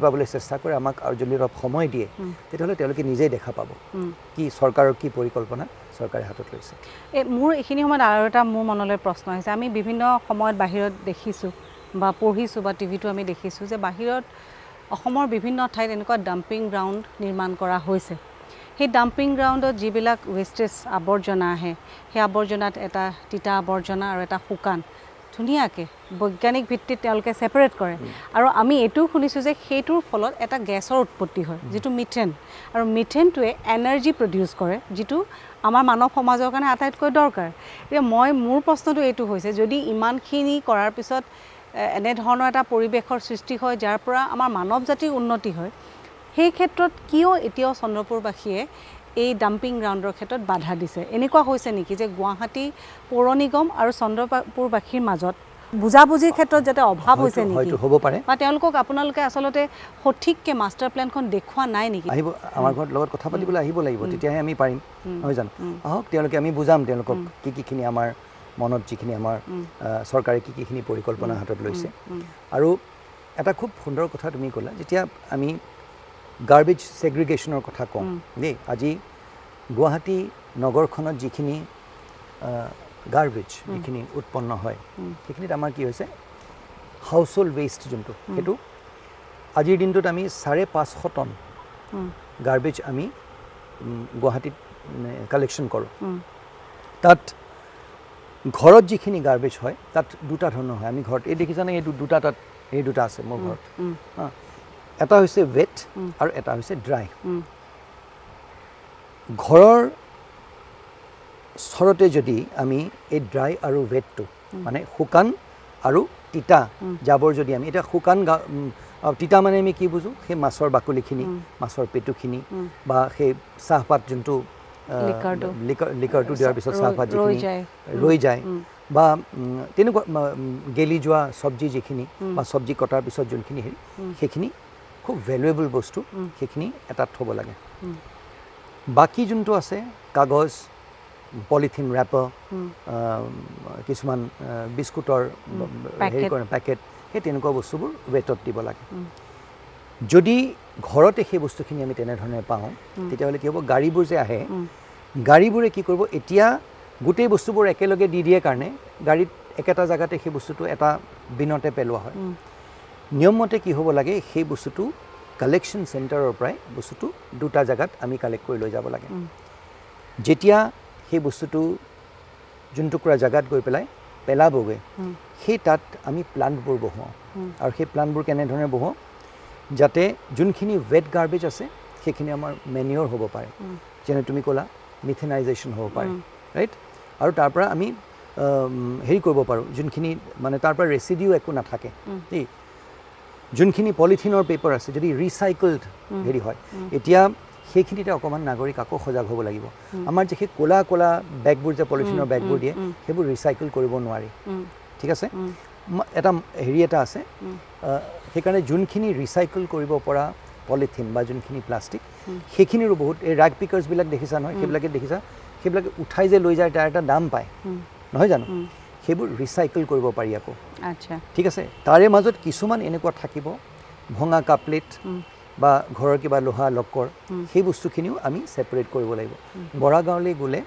পাবলৈ চেষ্টা কৰে আমাক আৰু যদি অলপ সময় দিয়ে তেতিয়াহ'লে তেওঁলোকে নিজেই দেখা পাব কি চৰকাৰৰ কি পৰিকল্পনা চৰকাৰে হাতত লৈছে মোৰ এইখিনি সময়ত আৰু এটা মোৰ মনলৈ প্ৰশ্ন আহিছে আমি বিভিন্ন সময়ত বাহিৰত দেখিছোঁ বা পঢ়িছোঁ বা টিভিটো আমি দেখিছোঁ যে বাহিৰত অসমৰ বিভিন্ন ঠাইত এনেকুৱা ডাম্পিং গ্ৰাউণ্ড নিৰ্মাণ কৰা হৈছে সেই ডাম্পিং গ্ৰাউণ্ডত যিবিলাক ৱেষ্টেজ আৱৰ্জনা আহে সেই আৱৰ্জনাত এটা তিতা আৱৰ্জনা আৰু এটা শুকান ধুনীয়াকৈ বৈজ্ঞানিক ভিত্তিত তেওঁলোকে ছেপাৰেট কৰে আৰু আমি এইটোও শুনিছোঁ যে সেইটোৰ ফলত এটা গেছৰ উৎপত্তি হয় যিটো মিথেন আৰু মিথেনটোৱে এনাৰ্জি প্ৰডিউচ কৰে যিটো আমাৰ মানৱ সমাজৰ কাৰণে আটাইতকৈ দৰকাৰ এতিয়া মোৰ প্ৰশ্নটো এইটো হৈছে যদি ইমানখিনি কৰাৰ পিছত এনেধৰণৰ এটা পৰিৱেশৰ সৃষ্টি হয় যাৰ পৰা আমাৰ মানৱ জাতিৰ উন্নতি হয় সেই ক্ষেত্ৰত কিয় এতিয়াও চন্দ্ৰপুৰবাসীয়ে এই ডাম্পিং গ্ৰাউণ্ডৰ ক্ষেত্ৰত বাধা দিছে এনেকুৱা হৈছে নেকি যে গুৱাহাটী পৌৰ নিগম আৰু চন্দ্ৰপুৰবাসীৰ মাজত বুজাবুজিৰ ক্ষেত্ৰত যাতে অভাৱ হৈছে নেকি হ'ব পাৰে বা তেওঁলোকক আপোনালোকে আচলতে সঠিককৈ মাষ্টাৰ প্লেনখন দেখুওৱা নাই নেকি আহিব আমাৰ ঘৰত লগত কথা পাতিবলৈ আহিব লাগিব তেতিয়াহে আমি পাৰিম নহয় জানো আহক তেওঁলোকে আমি বুজাম তেওঁলোকক কিখিনি আমাৰ মনত যিখিনি আমাৰ চৰকাৰে কিখিনি পৰিকল্পনা হাতত লৈছে আৰু এটা খুব সুন্দৰ কথা তুমি ক'লা যেতিয়া আমি গাৰ্বেজ ছেগ্ৰিগেশ্যনৰ কথা কওঁ দেই আজি গুৱাহাটী নগৰখনত যিখিনি গাৰ্বেজ যিখিনি উৎপন্ন হয় সেইখিনিত আমাৰ কি হৈছে হাউচ হোল্ড ৱেষ্ট যোনটো সেইটো আজিৰ দিনটোত আমি 550 টন গাৰ্বেজ আমি গুৱাহাটীত কালেকশ্যন কৰোঁ তাত ঘৰত যিখিনি গাৰ্বেজ হয় তাত দুটা ধৰণৰ হয় আমি ঘৰত এই দেখিছানে এই দুটা তাত এই দুটা আছে মোৰ ঘৰত এটা হৈছে ৱেট আৰু এটা হৈছে ড্ৰাই ঘৰৰ স্তৰতে যদি আমি এই ড্ৰাই আৰু ৱেটটো মানে শুকান আৰু তিতা জাবৰ যদি আমি এতিয়া শুকান তিতা মানে আমি কি বুজোঁ সেই মাছৰ বাকলিখিনি মাছৰ পেটুখিনি বা সেই চাহপাত যোনটো লিকাৰটো দিয়াৰ পিছত চাহপাত যিখিনি ৰৈ যায় বা তেনেকুৱা গেলি যোৱা চব্জি যিখিনি বা চব্জি কটাৰ পিছত যোনখিনি হেৰি সেইখিনি খুব ভেলুৱেবল বস্তু সেইখিনি এটাত থ'ব লাগে বাকী যোনটো আছে কাগজ পলিথিন ৰেপাৰ কিছুমান বিস্কুটৰ হেৰি কৰে পেকেট সেই তেনেকুৱা বস্তুবোৰ ৱেটত দিব লাগে যদি ঘৰতে সেই বস্তুখিনি আমি তেনেধৰণে পাওঁ তেতিয়াহ'লে কি হ'ব গাড়ীবোৰ যে আহে গাড়ীবোৰে কি কৰিব এতিয়া গোটেই বস্তুবোৰ একেলগে দি দিয়ে কাৰণে গাড়ীত একেটা জেগাতে সেই বস্তুটো এটা বিনতে পেলোৱা হয় নিয়মমতে কি হ'ব লাগে সেই বস্তুটো কালেকশ্যন চেণ্টাৰৰ পৰাই বস্তুটো দুটা জেগাত আমি কালেক্ট কৰি লৈ যাব লাগে যেতিয়া সেই বস্তুটো যোনটুকুৰা জেগাত গৈ পেলাই পেলাবগৈ সেই তাত আমি প্লাণ্টবোৰ বহুৱাওঁ আৰু সেই প্লাণ্টবোৰ কেনেধৰণে বহুৱাওঁ যাতে যোনখিনি ৱেট গাৰ্বেজ আছে সেইখিনি আমাৰ মেনিয়ৰ হ'ব পাৰে যেনে তুমি ক'লা মিথেনাইজেশ্যন হ'ব পাৰে ৰাইট আৰু তাৰ পৰা আমি হেৰি কৰিব পাৰোঁ যোনখিনি মানে তাৰ পৰা ৰেচিডিউ একো নাথাকে দেই যোনখিনি পলিথিনৰ পেপাৰ আছে যদি ৰিচাইকল্ড হেৰি হয় এতিয়া সেইখিনিতে অকণমান নাগৰিক আকৌ সজাগ হ'ব লাগিব আমাৰ যে সেই ক'লা ক'লা বেগবোৰ যে পলিথিনৰ বেগবোৰ দিয়ে সেইবোৰ ৰিচাইকেল কৰিব নোৱাৰি ঠিক আছে এটা হেৰি এটা আছে সেইকাৰণে যোনখিনি ৰিচাইকেল কৰিব পৰা পলিথিন বা যোনখিনি প্লাষ্টিক সেইখিনিৰো বহুত এই ৰাগ পিকাৰ্ছবিলাক দেখিছা নহয় সেইবিলাকে দেখিছা সেইবিলাকে উঠাই যে লৈ যায় তাৰ এটা দাম পায় নহয় জানো সেইবোৰ ৰিচাইকেল কৰিব পাৰি আকৌ আচ্ছা ঠিক আছে তাৰে মাজত কিছুমান এনেকুৱা থাকিব ভঙা কাপ প্লেট বা ঘৰৰ কিবা লোহা লক্কৰ সেই বস্তুখিনিও আমি ছেপাৰেট কৰিব লাগিব বৰা গাঁৱলৈ গ'লে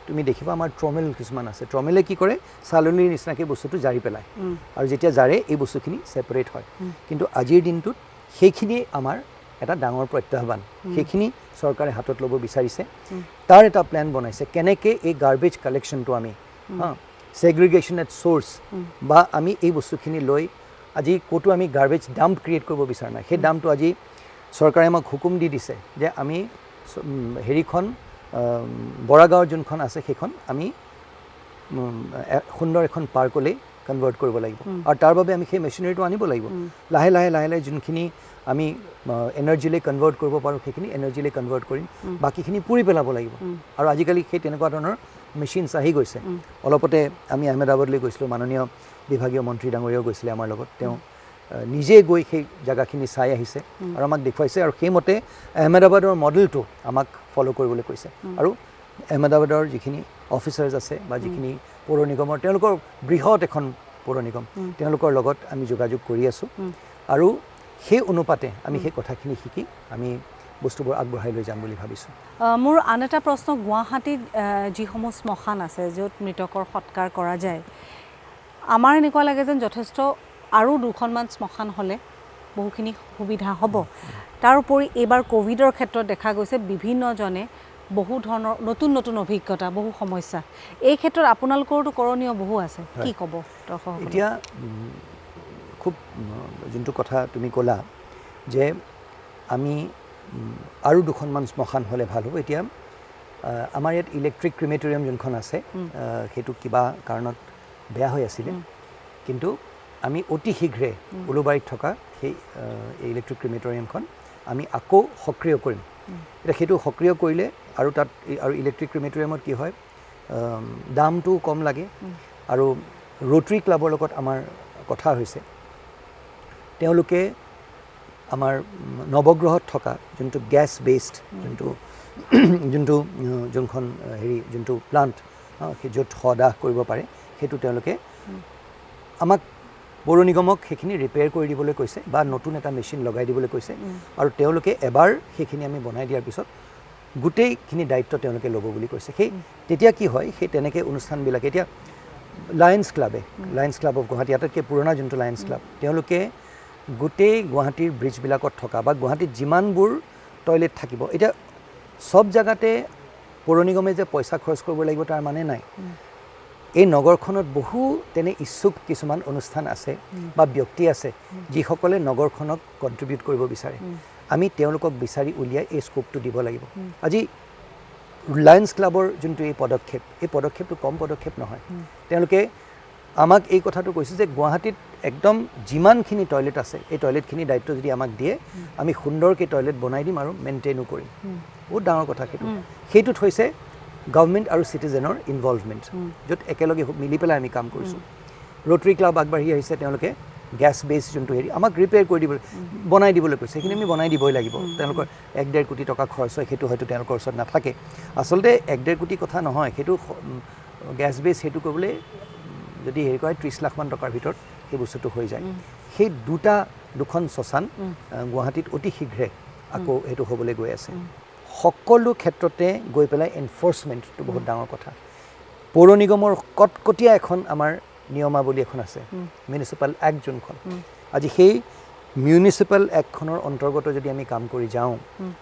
তুমি দেখিবা আমাৰ ট্ৰমেল কিছুমান আছে ট্ৰমেলে কি কৰে চালনীৰ নিচিনাকৈ বস্তুটো জাৰি পেলায় আৰু যেতিয়া জাৰে এই বস্তুখিনি ছেপাৰেট হয় কিন্তু আজিৰ দিনটোত সেইখিনিয়ে আমাৰ এটা ডাঙৰ প্ৰত্যাহ্বান সেইখিনি চৰকাৰে হাতত ল'ব বিচাৰিছে তাৰ এটা প্লেন বনাইছে কেনেকৈ এই গাৰ্বেজ কালেকশ্যনটো আমি ছেগ্ৰিগেশ্যন এট চ'ৰ্চ বা আমি এই বস্তুখিনি লৈ আজি ক'তো আমি গাৰ্বেজ ডাম্প ক্ৰিয়েট কৰিব বিচৰা নাই সেই ডাম্পটো আজি চৰকাৰে আমাক হুকুম দি দিছে যে আমি হেৰিখন বৰা গাঁৱৰ যোনখন আছে সেইখন আমি সুন্দৰ এখন পাৰ্কলৈ কনভাৰ্ট কৰিব লাগিব আৰু তাৰ বাবে আমি সেই মেচিনাৰীটো আনিব লাগিব লাহে লাহে যোনখিনি আমি এনাৰ্জিলৈ কনভাৰ্ট কৰিব পাৰোঁ সেইখিনি এনাৰ্জিলৈ কনভাৰ্ট কৰিম বাকীখিনি পুৰি পেলাব লাগিব আৰু আজিকালি সেই তেনেকুৱা ধৰণৰ মেচিনছ আহি গৈছে অলপতে আমি আহমেদাবাদলৈ গৈছিলোঁ মাননীয় বিভাগীয় মন্ত্ৰী ডাঙৰীয়াও গৈছিলে আমাৰ লগত তেওঁ নিজে গৈ সেই জেগাখিনি চাই আহিছে আৰু আমাক দেখুৱাইছে আৰু সেইমতে আহমেদাবাদৰ মডেলটো আমাক ফ'ল' কৰিবলৈ কৈছে আৰু আহমেদাবাদৰ যিখিনি অফিচাৰ্ছ আছে বা যিখিনি পৌৰ নিগমৰ তেওঁলোকৰ বৃহৎ এখন পৌৰ নিগম তেওঁলোকৰ লগত আমি যোগাযোগ কৰি আছোঁ আৰু সেই অনুপাতে আমি সেই কথাখিনি শিকি আমি বস্তুবোৰ আগবঢ়াই লৈ যাম বুলি ভাবিছোঁ মোৰ আন এটা প্ৰশ্ন গুৱাহাটীত যিসমূহ শ্মশান আছে য'ত মৃতকৰ সৎকাৰ কৰা যায় আমাৰ এনেকুৱা লাগে যেন যথেষ্ট আৰু দুখনমান শ্মশান হ'লে বহুখিনি সুবিধা হ'ব তাৰোপৰি এইবাৰ ক'ভিডৰ ক্ষেত্ৰত দেখা গৈছে বিভিন্নজনে বহু ধৰণৰ নতুন অভিজ্ঞতা বহু সমস্যা এই ক্ষেত্ৰত আপোনালোকৰতো কৰণীয় বহু আছে কি ক'ব দৰ্শকসকলে এতিয়া খুব যোনটো কথা তুমি ক'লা যে আমি আৰু দুখনমান শ্মশান হ'লে ভাল হ'ব এতিয়া আমাৰ ইয়াত ইলেক্ট্ৰিক ক্ৰিমেটৰিয়াম যোনখন আছে সেইটো কিবা কাৰণত বেয়া হৈ আছিলে কিন্তু আমি অতি শীঘ্ৰে উলুবাৰীত থকা সেই ইলেক্ট্ৰিক ক্ৰিমেটৰিয়ামখন আমি আকৌ সক্ৰিয় কৰিম এতিয়া সেইটো সক্ৰিয় কৰিলে আৰু তাত আৰু ইলেক্ট্ৰিক ক্ৰিমেটৰিয়ামত কি হয় দামটো কম লাগে আৰু ৰোটাৰী ক্লাবৰ লগত আমাৰ কথা হৈছে তেওঁলোকে আমাৰ নৱগ্ৰহত থকা যোনটো গেছ বেছড যোনখন যোনটো প্লাণ্ট য'ত সদাহ কৰিব পাৰে সেইটো তেওঁলোকে আমাক পৌৰ নিগমক সেইখিনি ৰিপেয়াৰ কৰি দিবলৈ কৈছে বা নতুন এটা মেচিন লগাই দিবলৈ কৈছে আৰু তেওঁলোকে এবাৰ সেইখিনি আমি বনাই দিয়াৰ পিছত গোটেইখিনি দায়িত্ব তেওঁলোকে ল'ব বুলি কৈছে সেই তেতিয়া কি হয় সেই তেনেকৈ অনুষ্ঠানবিলাক এতিয়া লায়ন্স ক্লাব অফ গুৱাহাটী আটাইতকৈ পুৰণা যোনটো লায়ন্স ক্লাব তেওঁলোকে গোটেই গুৱাহাটীৰ ব্ৰিজবিলাকত থকা বা গুৱাহাটীত যিমানবোৰ টয়লেট থাকিব এতিয়া সব জায়গাতে পৌৰ নিগমে যে পইচা খৰচ কৰিব লাগিব তাৰ মানে নাই এই নগৰখনত বহু তেনে ইচ্ছুক কিছুমান অনুষ্ঠান আছে বা ব্যক্তি আছে যিসকলে নগৰখনক কণ্ট্ৰিবিউট কৰিব বিচাৰে আমি তেওঁলোকক বিচাৰি উলিয়াই এই স্কোপটো দিব লাগিব আজি লায়ন্স ক্লাবৰ যোনটো এই পদক্ষেপটো কম পদক্ষেপ নহয় তেওঁলোকে আমাক এই কথাটো কৈছে যে গুৱাহাটীত একদম যিমানখিনি টয়লেট আছে এই টয়লেটখিনি দায়িত্ব যদি আমাক দিয়ে আমি সুন্দৰকৈ টয়লেট বনাই দিম আৰু মেইনটেইনো কৰিম বহুত ডাঙৰ কথা সেইটোত হৈছে গভৰ্ণমেণ্ট আৰু চিটিজেনৰ ইনভলভমেণ্ট য'ত একেলগে মিলি পেলাই আমি কাম কৰিছোঁ ৰোটাৰী ক্লাব আগবাঢ়ি আহিছে তেওঁলোকে গেছ বেছ যোনটো আমাক ৰিপেয়াৰ কৰি দিবলৈ বনাই দিবলৈ কৈছে সেইখিনি আমি বনাই দিবই লাগিব তেওঁলোকৰ 1.5 কোটি টকা খৰচ হয় সেইটো হয়তো তেওঁলোকৰ ওচৰত নাথাকে আচলতে 1.5 কোটি কথা নহয় সেইটো গেছ বেছ সেইটো কৰিবলৈ যদি কৰে 30 লাখ মান টকাৰ ভিতৰত সেই বস্তুটো হৈ যায় সেই দুখন শ্মশান গুৱাহাটীত অতি শীঘ্ৰে আকৌ সেইটো হ'বলৈ গৈ আছে সকলো ক্ষেত্ৰতে গৈ পেলাই এনফৰ্চমেণ্টটো বহুত ডাঙৰ কথা পৌৰ নিগমৰ কটকটীয়া এখন আমাৰ নিয়মাৱলী এখন আছে মিউনিচিপাল এক্ট যোনখন আজি সেই মিউনিচিপাল এক্টখনৰ অন্তৰ্গত যদি আমি কাম কৰি যাওঁ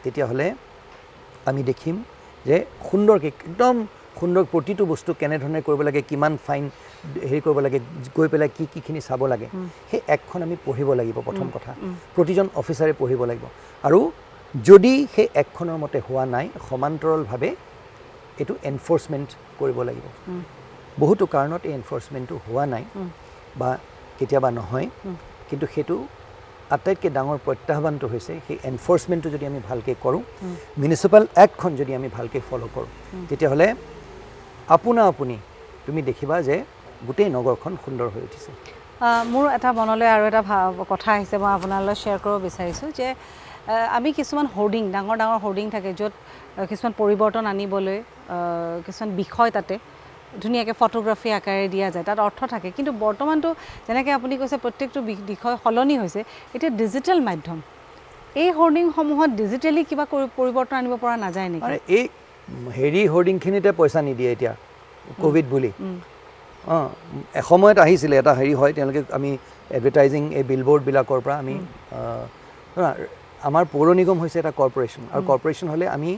তেতিয়াহ'লে আমি দেখিম যে সুন্দৰকৈ একদম সুন্দৰ প্ৰতিটো বস্তু কেনেধৰণে কৰিব লাগে কিমান ফাইন কৰিব লাগে গৈ পেলাই কিখিনি চাব লাগে সেই এক্টখন আমি পঢ়িব লাগিব প্ৰথম কথা প্ৰতিজন অফিচাৰে পঢ়িব লাগিব আৰু যদি সেই এক্টখনৰ মতে হোৱা নাই সমান্তৰালভাৱে এইটো এনফৰ্চমেণ্ট কৰিব লাগিব বহুতো কাৰণত এই এনফৰ্চমেণ্টটো হোৱা নাই বা কেতিয়াবা নহয় কিন্তু সেইটো আটাইতকৈ ডাঙৰ প্ৰত্যাহ্বানটো হৈছে সেই এনফৰ্চমেণ্টটো যদি আমি ভালকৈ কৰোঁ মিউনিচিপাল এক্টখন যদি আমি ভালকৈ ফ'ল' কৰোঁ তেতিয়াহ'লে আপুনি তুমি দেখিবা যে গোটেই নগৰখন সুন্দৰ হৈ উঠিছে মোৰ এটা মনলৈ আৰু এটা কথা আহিছে মই আপোনালৈ শ্বেয়াৰ কৰিব বিচাৰিছোঁ যে আমি কিছুমান হোৰ্ডিং ডাঙৰ হোৰ্ডিং থাকে য'ত কিছুমান পৰিৱৰ্তন আনিবলৈ কিছুমান বিষয় তাতে ধুনীয়াকৈ ফটোগ্ৰাফী আকাৰে দিয়া যায় তাত অৰ্থ থাকে কিন্তু বৰ্তমানটো যেনেকৈ আপুনি কৈছে প্ৰত্যেকটো বিষয় সলনি হৈছে এতিয়া ডিজিটেল মাধ্যম এই হোৰ্ডিংসমূহত ডিজিটেলি কিবা পৰিৱৰ্তন আনিব পৰা নাযায় নেকি এই হোৰ্ডিংখিনিতে পইচা নিদিয়ে এতিয়া ক'ভিড বুলি এসময়ত আহিছিলে এটা হয় তেওঁলোকে আমি এডভাৰটাইজিং এই বিলবোৰ্ডবিলাকৰ পৰা আমি আমাৰ পৌৰ নিগম হৈছে এটা কৰ্পৰেশ্যন আৰু কৰ্পৰেশ্যন হ'লে আমি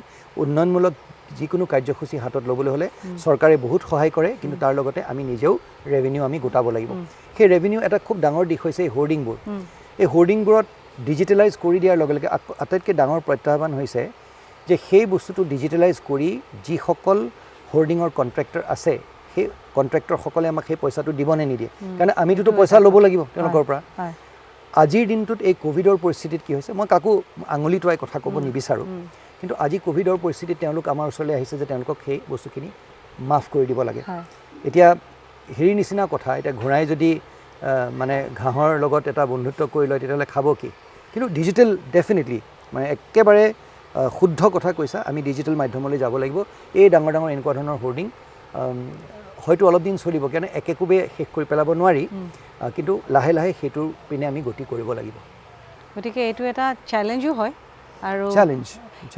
উন্নয়নমূলক যিকোনো কাৰ্যসূচী হাতত ল'বলৈ হ'লে চৰকাৰে বহুত সহায় কৰে কিন্তু তাৰ লগতে আমি নিজেও ৰেভিনিউ আমি গোটাব লাগিব সেই ৰেভিনিউ এটা খুব ডাঙৰ দিশ হৈছে এই হোৰ্ডিংবোৰ এই হোৰ্ডিংবোৰত ডিজিটেলাইজ কৰি দিয়াৰ লগে লগে আটাইতকৈ ডাঙৰ প্ৰত্যাহ্বান হৈছে যে সেই বস্তুটো ডিজিটেলাইজ কৰি যিসকল হোৰ্ডিঙৰ কণ্ট্ৰেক্টৰ আছে সেই কণ্ট্ৰেক্টৰসকলে আমাক সেই পইচাটো দিব নে নিদিয়ে কাৰণ আমিতো পইচা ল'ব লাগিব তেওঁলোকৰ পৰা আজিৰ দিনটোত এই কোভিডৰ পৰিস্থিতিত কি হৈছে মই কাকো আঙুলি টুৱাই কথা ক'ব নিবিচাৰোঁ কিন্তু আজি কোভিডৰ পৰিস্থিতিত তেওঁলোক আমাৰ ওচৰলৈ আহিছে যে তেওঁলোকক সেই বস্তুখিনি মাফ কৰি দিব লাগে এতিয়া হেৰি নিচিনা কথা এতিয়া ঘোঁৰাই যদি মানে ঘাঁহৰ লগত এটা বন্ধুত্ব কৰি লয় তেতিয়াহ'লে খাব কি কিন্তু ডিজিটেল ডেফিনেটলি মানে একেবাৰে শুদ্ধ কথা কৈছা আমি ডিজিটেল মাধ্যমলৈ যাব লাগিব এই ডাঙৰ ডাঙৰ এনেকুৱা ধৰণৰ হোৰ্ডিং হয়তো অলপ দিন চলিব কিয়নো একেকোবে শেষ কৰি পেলাব নোৱাৰি কিন্তু লাহে লাহে সেইটোৰ পিনে আমি গতি কৰিব লাগিব গতিকে এইটো এটা চেলেঞ্জো হয় আৰু চেলেঞ্জ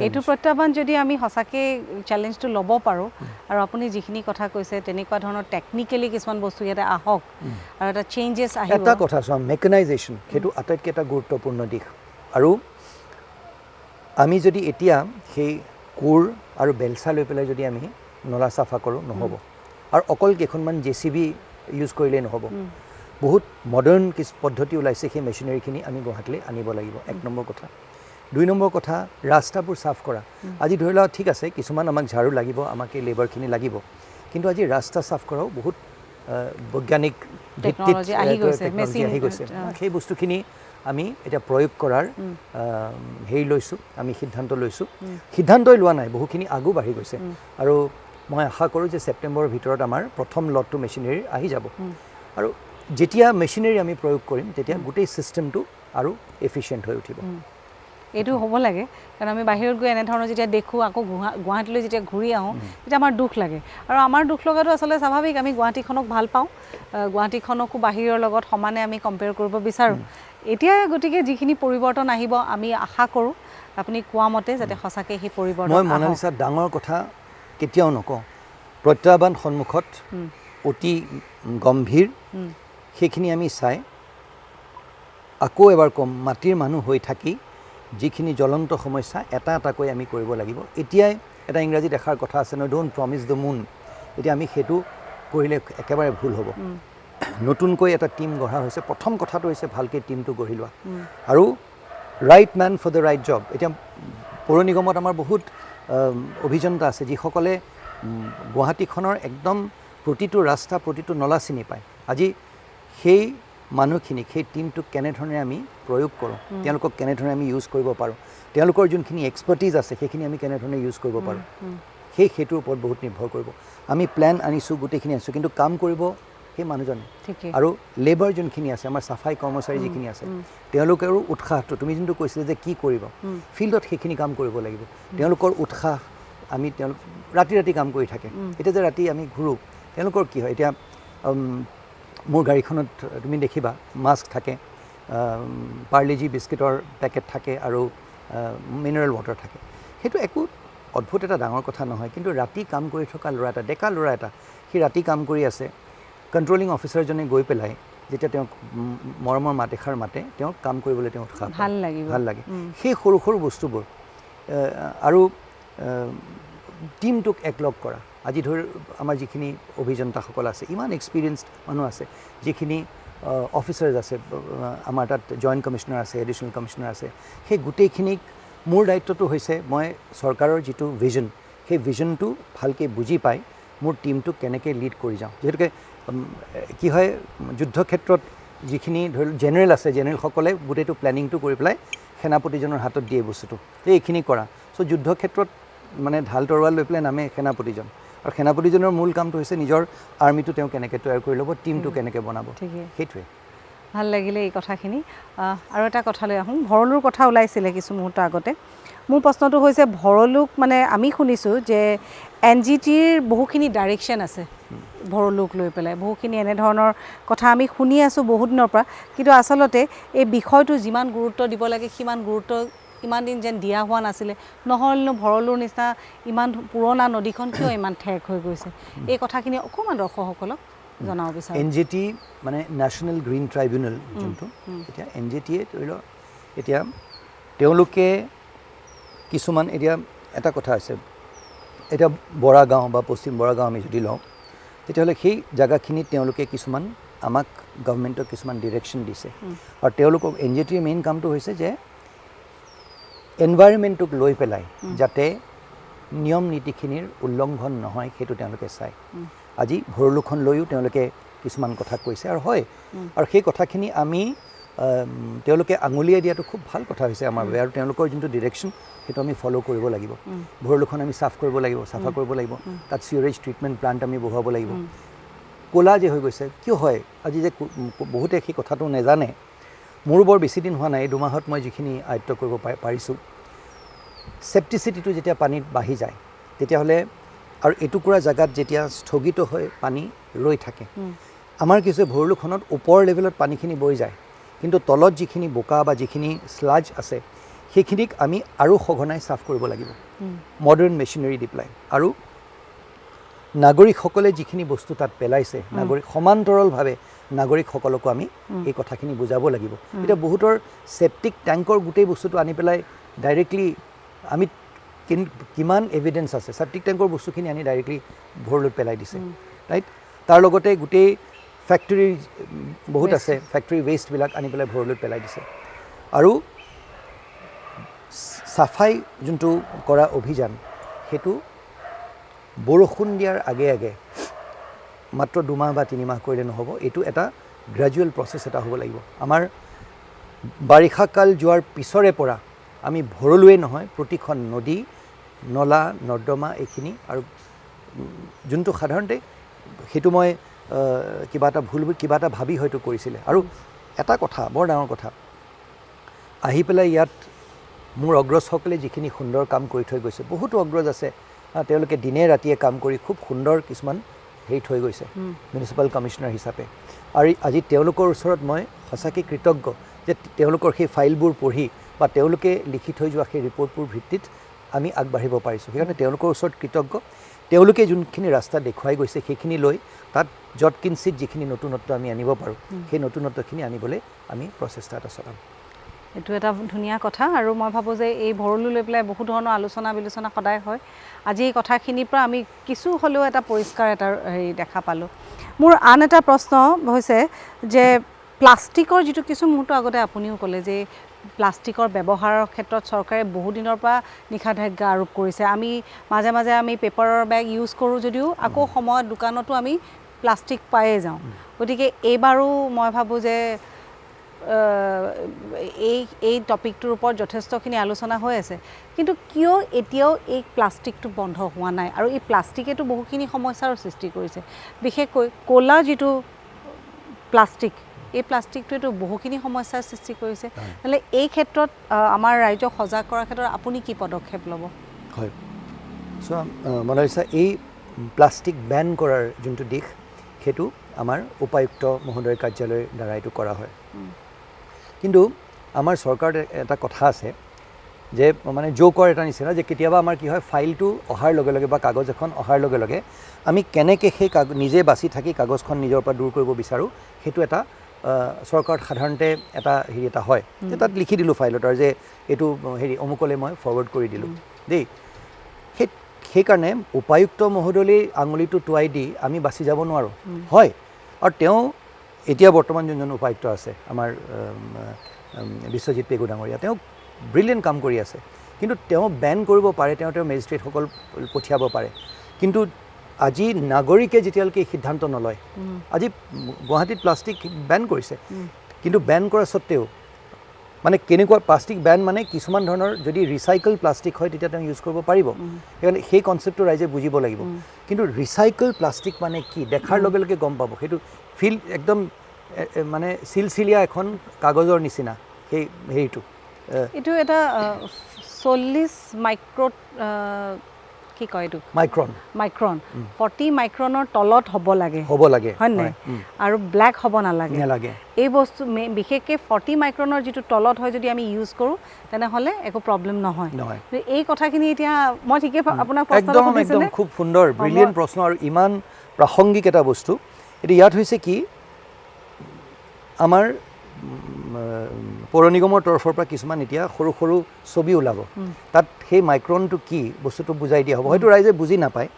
এইটো প্ৰত্যাহ্বান যদি আমি সঁচাকৈ চেলেঞ্জটো ল'ব পাৰোঁ আৰু আপুনি যিখিনি কথা কৈছে তেনেকুৱা ধৰণৰ টেকনিকেলি কিছুমান বস্তু ইয়াতে আহক আৰু এটা চেঞ্জেছ আহিব এটা কথা চোৱা মেকানাইজেশ্যন সেইটো আটাইতকৈ এটা গুৰুত্বপূৰ্ণ দিশ আৰু আমি যদি এতিয়া সেই কোৰ আৰু বেলচা লৈ পেলাই যদি আমি নলা চাফা কৰোঁ নহ'ব আৰু অকল কেইখনমান JCB ইউজ কৰিলেই নহ'ব বহুত মডাৰ্ণ কিছু পদ্ধতি ওলাইছে সেই মেচিনাৰীখিনি আমি গুৱাহাটীলৈ আনিব লাগিব 1 নম্বৰ কথা 2 নম্বৰ কথা ৰাস্তাবোৰ চাফ কৰা আজি ধৰি লোৱা ঠিক আছে কিছুমান আমাক ঝাৰু লাগিব আমাক এই লেবাৰখিনি লাগিব কিন্তু আজি ৰাস্তা চাফ কৰাও বহুত বৈজ্ঞানিক টেকন'লজি আহি গৈছে সেই বস্তুখিনি আমি এতিয়া প্ৰয়োগ কৰাৰ হেৰি লৈছোঁ আমি সিদ্ধান্ত লৈছোঁ সিদ্ধান্তই লোৱা নাই বহুখিনি আগু বাঢ়ি গৈছে আৰু মই আশা কৰোঁ যে ছেপ্টেম্বৰৰ ভিতৰত আমাৰ প্ৰথম লটটো মেচিনাৰী আহি যাব আৰু যেতিয়া মেচিনাৰী আমি প্ৰয়োগ কৰিম তেতিয়া গোটেই ছিষ্টেমটো আৰু এফিচিয়েণ্ট হৈ উঠিব এইটো হ'ব লাগে কাৰণ আমি বাহিৰত গৈ এনেধৰণৰ যেতিয়া দেখোঁ আকৌ গুৱাহাটীলৈ যেতিয়া ঘূৰি আহোঁ তেতিয়া আমাৰ দুখ লাগে আৰু আমাৰ দুখ লগাটো আচলতে স্বাভাৱিক আমি গুৱাহাটীখনক ভাল পাওঁ গুৱাহাটীখনকো বাহিৰৰ লগত সমানে আমি কম্পেয়াৰ কৰিব বিচাৰোঁ এতিয়া গতিকে যিখিনি পৰিৱৰ্তন আহিব আমি আশা কৰোঁ আপুনি কোৱা মতে যাতে সঁচাকৈ সেই পৰিৱৰ্তন মই মনালিছা ডাঙৰ কথা কেতিয়াও নকওঁ প্ৰত্যাহ্বান সন্মুখত অতি গম্ভীৰ সেইখিনি আমি চাই আকৌ এবাৰ কম মাটিৰ মানুহ হৈ থাকি যিখিনি জ্বলন্ত সমস্যা এটা এটাকৈ আমি কৰিব লাগিব এতিয়াই এটা ইংৰাজীত এষাৰ কথা আছে নহয় ডোণ্ট প্ৰমিছ দ্য মুন এতিয়া আমি সেইটো কৰিলে একেবাৰে ভুল হ'ব নতুনকৈ এটা টিম গঢ়া হৈছে প্ৰথম কথাটো হৈছে ভালকৈ টিমটো গঢ়ি লোৱা আৰু right men for the right job এতিয়া পৌৰ নিগমত আমাৰ বহুত অভিযন্তা আছে যিসকলে গুৱাহাটীখনৰ একদম প্ৰতিটো ৰাস্তা প্ৰতিটো নলা চিনি পায় আজি সেই মানুহখিনিক সেই টিমটোক কেনেধৰণে আমি প্ৰয়োগ কৰোঁ তেওঁলোকক কেনেধৰণে আমি ইউজ কৰিব পাৰোঁ তেওঁলোকৰ যোনখিনি এক্সপাৰ্টিজ আছে সেইখিনি আমি কেনেধৰণে ইউজ কৰিব পাৰোঁ সেইটোৰ ওপৰত বহুত নিৰ্ভৰ কৰিব আমি প্লেন আনিছোঁ গোটেইখিনি আনিছোঁ কিন্তু কাম কৰিব সেই মানুহজনে আৰু লেবাৰ যোনখিনি আছে আমাৰ চাফাই কৰ্মচাৰী যিখিনি আছে তেওঁলোকৰো উৎসাহটো তুমি যোনটো কৈছিলে যে কি কৰিব ফিল্ডত সেইখিনি কাম কৰিব লাগিব তেওঁলোকৰ উৎসাহ আমি তেওঁলোক ৰাতি ৰাতি কাম কৰি থাকে এতিয়া যে ৰাতি আমি ঘূৰোঁ তেওঁলোকৰ কি হয় এতিয়া মোৰ গাড়ীখনত তুমি দেখিবা মাস্ক থাকে পাৰ্লেজি বিস্কিটৰ পেকেট থাকে আৰু মিনাৰেল ৱাটাৰ থাকে সেইটো একো অদ্ভুত এটা ডাঙৰ কথা নহয় কিন্তু ৰাতি কাম কৰি থকা ল'ৰা এটা ডেকা ল'ৰা এটা সি ৰাতি কাম কৰি আছে কণ্ট্ৰলিং অফিচাৰজনে গৈ পেলাই যেতিয়া তেওঁক মৰমৰ মাত এষাৰ মাতে তেওঁক কাম কৰিবলৈ তেওঁ উৎসাহ ভাল লাগে সেই সৰু সৰু বস্তুবোৰ আৰু টিমটোক একলগ কৰা আজি ধৰ আমাৰ যিখিনি অভিযন্তাসকল আছে ইমান এক্সপিৰিয়েঞ্চড মানুহ আছে যিখিনি অফিচাৰ্ছ আছে আমাৰ তাত জইণ্ট কমিশ্যনাৰ আছে এডিশ্যনেল কমিশ্যনাৰ আছে সেই গোটেইখিনিক মোৰ দায়িত্বটো হৈছে মই চৰকাৰৰ যিটো ভিজন সেই ভিজনটো ভালকৈ বুজি পাই মোৰ টিমটোক কেনেকৈ লিড কৰি যাওঁ যিহেতুকে কি হয় যুদ্ধক্ষেত্ৰত যিখিনি ধৰি লওক জেনেৰেল আছে জেনেৰেলসকলে গোটেইটো প্লেনিংটো কৰি পেলাই সেনাপতিজনৰ হাতত দিয়ে বস্তুটো যে এইখিনি কৰা চ' যুদ্ধক্ষেত্ৰত মানে ঢাল তৰোৱাল লৈ পেলাই নামে সেনাপতিজন আৰু সেনাপতিজনৰ মূল কামটো হৈছে নিজৰ আৰ্মিটো তেওঁ কেনেকৈ তৈয়াৰ কৰি ল'ব টিমটো কেনেকৈ বনাব সেইটোৱে ভাল লাগিলে এই কথাখিনি আৰু এটা কথালৈ আহোঁ ভৰলুৰ কথা ওলাইছিলে কিছু মুহূৰ্ত আগতে মোৰ প্ৰশ্নটো হৈছে ভৰলুক মানে আমি শুনিছোঁ যে NGTৰ বহুখিনি ডাইৰেকশ্যন আছে ভৰলুক লৈ পেলাই বহুখিনি এনেধৰণৰ কথা আমি শুনি আছোঁ বহুত দিনৰ পৰা কিন্তু আচলতে এই বিষয়টো যিমান গুৰুত্ব দিব লাগে সিমান গুৰুত্ব ইমান দিন যেন দিয়া হোৱা নাছিলে নহ'লেনো ভৰলুৰ নিচিনা ইমান পুৰণা নদীখন কিয় ইমান ঠেক হৈ গৈছে এই কথাখিনি অকণমান দৰ্শকসকলক জনাব বিচাৰোঁ NGT মানে নেশ্যনেল গ্ৰীণ ট্ৰাইব্যুনেল যোনটো এতিয়া NGTয়ে ধৰি লওক এতিয়া তেওঁলোকে কিছুমান এতিয়া এটা কথা আছে এতিয়া বৰা গাঁও বা পশ্চিম বৰা গাঁও আমি যদি লওঁ তেতিয়াহ'লে সেই জেগাখিনিত তেওঁলোকে কিছুমান আমাক গভৰ্ণমেণ্টক কিছুমান ডিৰেকশ্যন দিছে আৰু তেওঁলোকক NGTৰ মেইন কামটো হৈছে যে এনভাইৰমেণ্টটোক লৈ পেলাই যাতে নিয়ম নীতিখিনিৰ উল্লংঘন নহয় সেইটো তেওঁলোকে চায় আজি ভৰলুখন লৈও তেওঁলোকে কিছুমান কথা কৈছে আৰু হয় আৰু সেই কথাখিনি আমি তেওঁলোকে আঙুলিয়াই দিয়াটো খুব ভাল কথা হৈছে আমাৰ বাবে আৰু তেওঁলোকৰ যোনটো ডিৰেকশ্যন সেইটো আমি ফ'ল' কৰিব লাগিব ভৰলুখন আমি চাফ কৰিব লাগিব চাফা কৰিব লাগিব তাত চিউৰেজ ট্ৰিটমেণ্ট প্লাণ্ট আমি বহুৱাব লাগিব ক'লা যে হৈ গৈছে কিয় হয় আজি যে বহুতে সেই কথাটো নেজানে মোৰ বৰ বেছি দিন হোৱা নাই 2 মাহত মই যিখিনি আয়ত্ব কৰিব পাৰিছোঁ সেপ্টিচিটিটো যেতিয়া পানীত বাঢ়ি যায় তেতিয়াহ'লে আৰু এটুকুৰা জাগাত যেতিয়া স্থগিত হৈ পানী ৰৈ থাকে আমাৰ কিছু ভৰলুখনত ওপৰ লেভেলত পানীখিনি বৈ যায় কিন্তু তলত যিখিনি বোকা বা যিখিনি স্লাজ আছে সেইখিনিক আমি আৰু সঘনাই চাফ কৰিব লাগিব মডাৰ্ণ মেচিনাৰী দি পেলাই আৰু নাগৰিকসকলে যিখিনি বস্তু তাত পেলাইছে নাগৰিক সমান্তৰালভাৱে নাগৰিকসকলকো আমি এই কথাখিনি বুজাব লাগিব এতিয়া বহুতৰ সেপ্টিক ট্যাঙ্কৰ গোটেই বস্তুটো আনি পেলাই ডাইৰেক্টলি আমি কিমান এভিডেন্স আছে সেপ্টিক ট্যাঙ্কৰ বস্তুখিনি আনি ডাইৰেক্টলি ভৰলুত পেলাই দিছে ৰাইট তাৰ লগতে গোটেই ফ্যাক্টৰী বহুত আছে ফ্যাক্টৰী ওয়েষ্টবিলাক আনি পেলাই ভৰলুত পেলাই দিছে আৰু সাফাই যোনটো কৰা অভিযান সেইটো বৰষুণ দিয়াৰ আগে আগে মাত্ৰ 2 মাহ বা 3 মাহ কৰিলে নহ'ব এইটো এটা গ্ৰেজুৱেল প্ৰচেছ এটা হ'ব লাগিব আমাৰ বাৰিষা কাল যোৱাৰ পিছৰে পৰা আমি ভৰলুৱে নহয় প্ৰতিখন নদী নলা নৰ্দমা এইখিনি আৰু যোনটো সাধাৰণতে সেইটো মই কিবা এটা ভাবি হয়তো কৰিছিলে আৰু এটা কথা বৰ ডাঙৰ কথা আহি পেলাই ইয়াত মোৰ অগ্ৰজসকলে যিখিনি সুন্দৰ কাম কৰি থৈ গৈছে বহুতো অগ্ৰজ আছে তেওঁলোকে দিনে ৰাতিয়ে কাম কৰি খুব সুন্দৰ কিছুমান হেৰি থৈ গৈছে মিউনিচিপাল কমিশনাৰ হিচাপে আৰু আজি তেওঁলোকৰ ওচৰত মই সঁচাকৈ কৃতজ্ঞ যে তেওঁলোকৰ সেই ফাইলবোৰ পঢ়ি বা তেওঁলোকে লিখি থৈ যোৱা সেই ৰিপৰ্টবোৰ ভিত্তিত আমি আগবাঢ়িব পাৰিছোঁ সেইকাৰণে তেওঁলোকৰ ওচৰত কৃতজ্ঞ তেওঁলোকে যোনখিনি ৰাস্তা দেখুৱাই গৈছে সেইখিনি লৈ তাত য'ত কিঞ্চিত যিখিনি নতুনত্ব আমি আনিব পাৰোঁ সেই নতুনত্বখিনি আনিবলৈ আমি প্ৰচেষ্টা এটা চলাম এইটো এটা ধুনীয়া কথা আৰু মই ভাবোঁ যে এই ভৰলু লৈ পেলাই বহু ধৰণৰ আলোচনা বিলোচনা সদায় হয় আজি এই কথাখিনিৰ পৰা আমি কিছু হ'লেও এটা পৰিষ্কাৰ এটা হেৰি দেখা পালোঁ মোৰ আন এটা প্ৰশ্ন হৈছে যে প্লাষ্টিকৰ যিটো কিছু মুহূৰ্ত আগতে আপুনিও ক'লে যে প্লাষ্টিকৰ ব্যৱহাৰৰ ক্ষেত্ৰত চৰকাৰে বহু দিনৰ পৰা নিষেধাজ্ঞা আৰোপ কৰিছে আমি মাজে মাজে আমি পেপাৰৰ বেগ ইউজ কৰোঁ যদিও আকৌ সময়ত দোকানতো আমি প্লাষ্টিক পায়ে যাওঁ গতিকে এইবাৰো মই ভাবোঁ যে এই টপিকটোৰ ওপৰত যথেষ্টখিনি আলোচনা হৈ আছে কিন্তু কিয় এতিয়াও এই প্লাষ্টিকটো বন্ধ হোৱা নাই আৰু এই প্লাষ্টিকেতো বহুখিনি সমস্যাৰ সৃষ্টি কৰিছে বিশেষকৈ ক'লা যিটো প্লাষ্টিক এই প্লাষ্টিকটোৱেতো বহুখিনি সমস্যাৰ সৃষ্টি কৰিছে নহ'লে এই ক্ষেত্ৰত আমাৰ ৰাইজক সজাগ কৰাৰ ক্ষেত্ৰত আপুনি কি পদক্ষেপ ল'ব হয় চ' মনালিছা এই প্লাষ্টিক বেন কৰাৰ যোনটো দিশ সেইটো আমাৰ উপায়ুক্ত মহোদয়ৰ কাৰ্যালয়ৰ দ্বাৰা এইটো কৰা হয় কিন্তু আমাৰ চৰকাৰত এটা কথা আছে যে মানে জোকৰ এটা নিচিনা যে কেতিয়াবা আমাৰ কি হয় ফাইলটো অহাৰ লগে লগে বা কাগজ এখন অহাৰ লগে লগে আমি কেনেকৈ সেই নিজে বাছি থাকি কাগজখন নিজৰ পৰা দূৰ কৰিব বিচাৰোঁ সেইটো এটা চৰকাৰত সাধাৰণতে এটা হেৰি এটা হয় যে তাত লিখি দিলোঁ ফাইলত আৰু যে এইটো হেৰি অমুকলৈ মই ফৰৱাৰ্ড কৰি দিলোঁ দেই সেইকাৰণে উপায়ুক্ত মহোদয়লৈ আঙুলিটো টুৱাই দি আমি বাছি যাব নোৱাৰোঁ হয় আৰু তেওঁ এতিয়া বৰ্তমান যোনজন উপায়ুক্ত আছে আমাৰ বিশ্বজিৎ পেগু ডাঙৰীয়া তেওঁ ব্ৰিলিয়েণ্ট কাম কৰি আছে কিন্তু তেওঁ বেন কৰিব পাৰে তেওঁ মেজিষ্ট্ৰেটসকল পঠিয়াব পাৰে কিন্তু আজি নাগৰিকে যেতিয়ালৈকে সিদ্ধান্ত নলয় আজি গুৱাহাটীত প্লাষ্টিক বেন কৰিছে কিন্তু বেন কৰা সত্ত্বেও মানে কেনেকুৱা প্লাষ্টিক বেন মানে কিছুমান ধৰণৰ যদি ৰিচাইকেল প্লাষ্টিক হয় তেতিয়া তেওঁ ইউজ কৰিব পাৰিব সেইকাৰণে সেই কনচেপ্টটো ৰাইজে বুজিব লাগিব কিন্তু ৰিচাইকেল প্লাষ্টিক মানে কি দেখাৰ লগে লগে গম পাব সেইটো ফিল একদম মানে চিলচিলীয়া এখন কাগজৰ নিচিনা সেই হেৰিটো এইটো এটা 40 মাইক্ৰ কি কয় এইটো মাইক্ৰন 40 মাইক্ৰনৰ তলত হ'ব লাগে হয় নাই আৰু ব্লেক হ'ব নালাগে এই বস্তু বিশেষকৈ 40 মাইক্ৰনৰ যিটো তলত হয় যদি আমি ইউজ কৰোঁ তেনেহ'লে একো প্ৰব্লেম নহয় এই কথাখিনি এতিয়া মই ঠিকে আপোনাক একদম খুব সুন্দৰ ব্ৰিলিয়েণ্ট প্ৰশ্ন আৰু ইমান প্ৰাসংগিক এটা বস্তু এতিয়া ইয়াত হৈছে কি আমাৰ পৌৰ নিগমৰ তৰফৰ পৰা কিছুমান এতিয়া সৰু সৰু ছবি ওলাব তাত সেই মাইক্ৰনটো কি বস্তুটো বুজাই দিয়া হ'ব হয়তো ৰাইজে বুজি নাপায়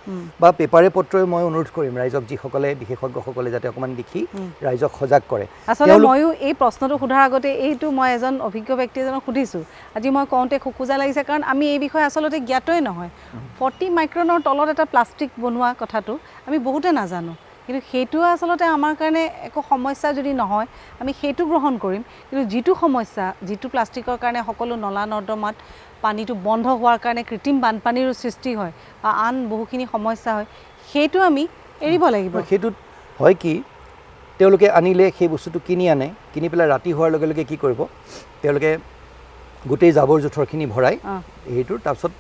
বা পেপাৰে পত্ৰই মই অনুৰোধ কৰিম ৰাইজক যিসকলে বিশেষজ্ঞসকলে যাতে অকণমান লিখি ৰাইজক সজাগ কৰে আচলতে ময়ো এই প্ৰশ্নটো সোধাৰ আগতে এইটো মই এজন অভিজ্ঞ ব্যক্তি এজনক সুধিছোঁ আজি মই কওঁতে খোকোজা লাগিছে কাৰণ আমি এই বিষয়ে আচলতে জ্ঞাতই নহয় 40 মাইক্ৰনৰ তলত এটা প্লাষ্টিক বনোৱা কথাটো আমি বহুতে নাজানো কিন্তু সেইটো আচলতে আমাৰ কাৰণে একো সমস্যা যদি নহয় আমি সেইটো গ্ৰহণ কৰিম কিন্তু যিটো সমস্যা যিটো প্লাষ্টিকৰ কাৰণে সকলো নলা নৰ্দমাত পানীটো বন্ধ হোৱাৰ কাৰণে কৃত্ৰিম বানপানীৰো সৃষ্টি হয় বা আন বহুখিনি সমস্যা হয় সেইটো আমি এৰিব লাগিব সেইটোত হয় কি তেওঁলোকে আনিলে সেই বস্তুটো কিনি আনে কিনি পেলাই ৰাতি হোৱাৰ লগে লগে কি কৰিব তেওঁলোকে গোটেই জাবৰ জোথৰখিনি ভৰাই এইটোৰ তাৰপিছত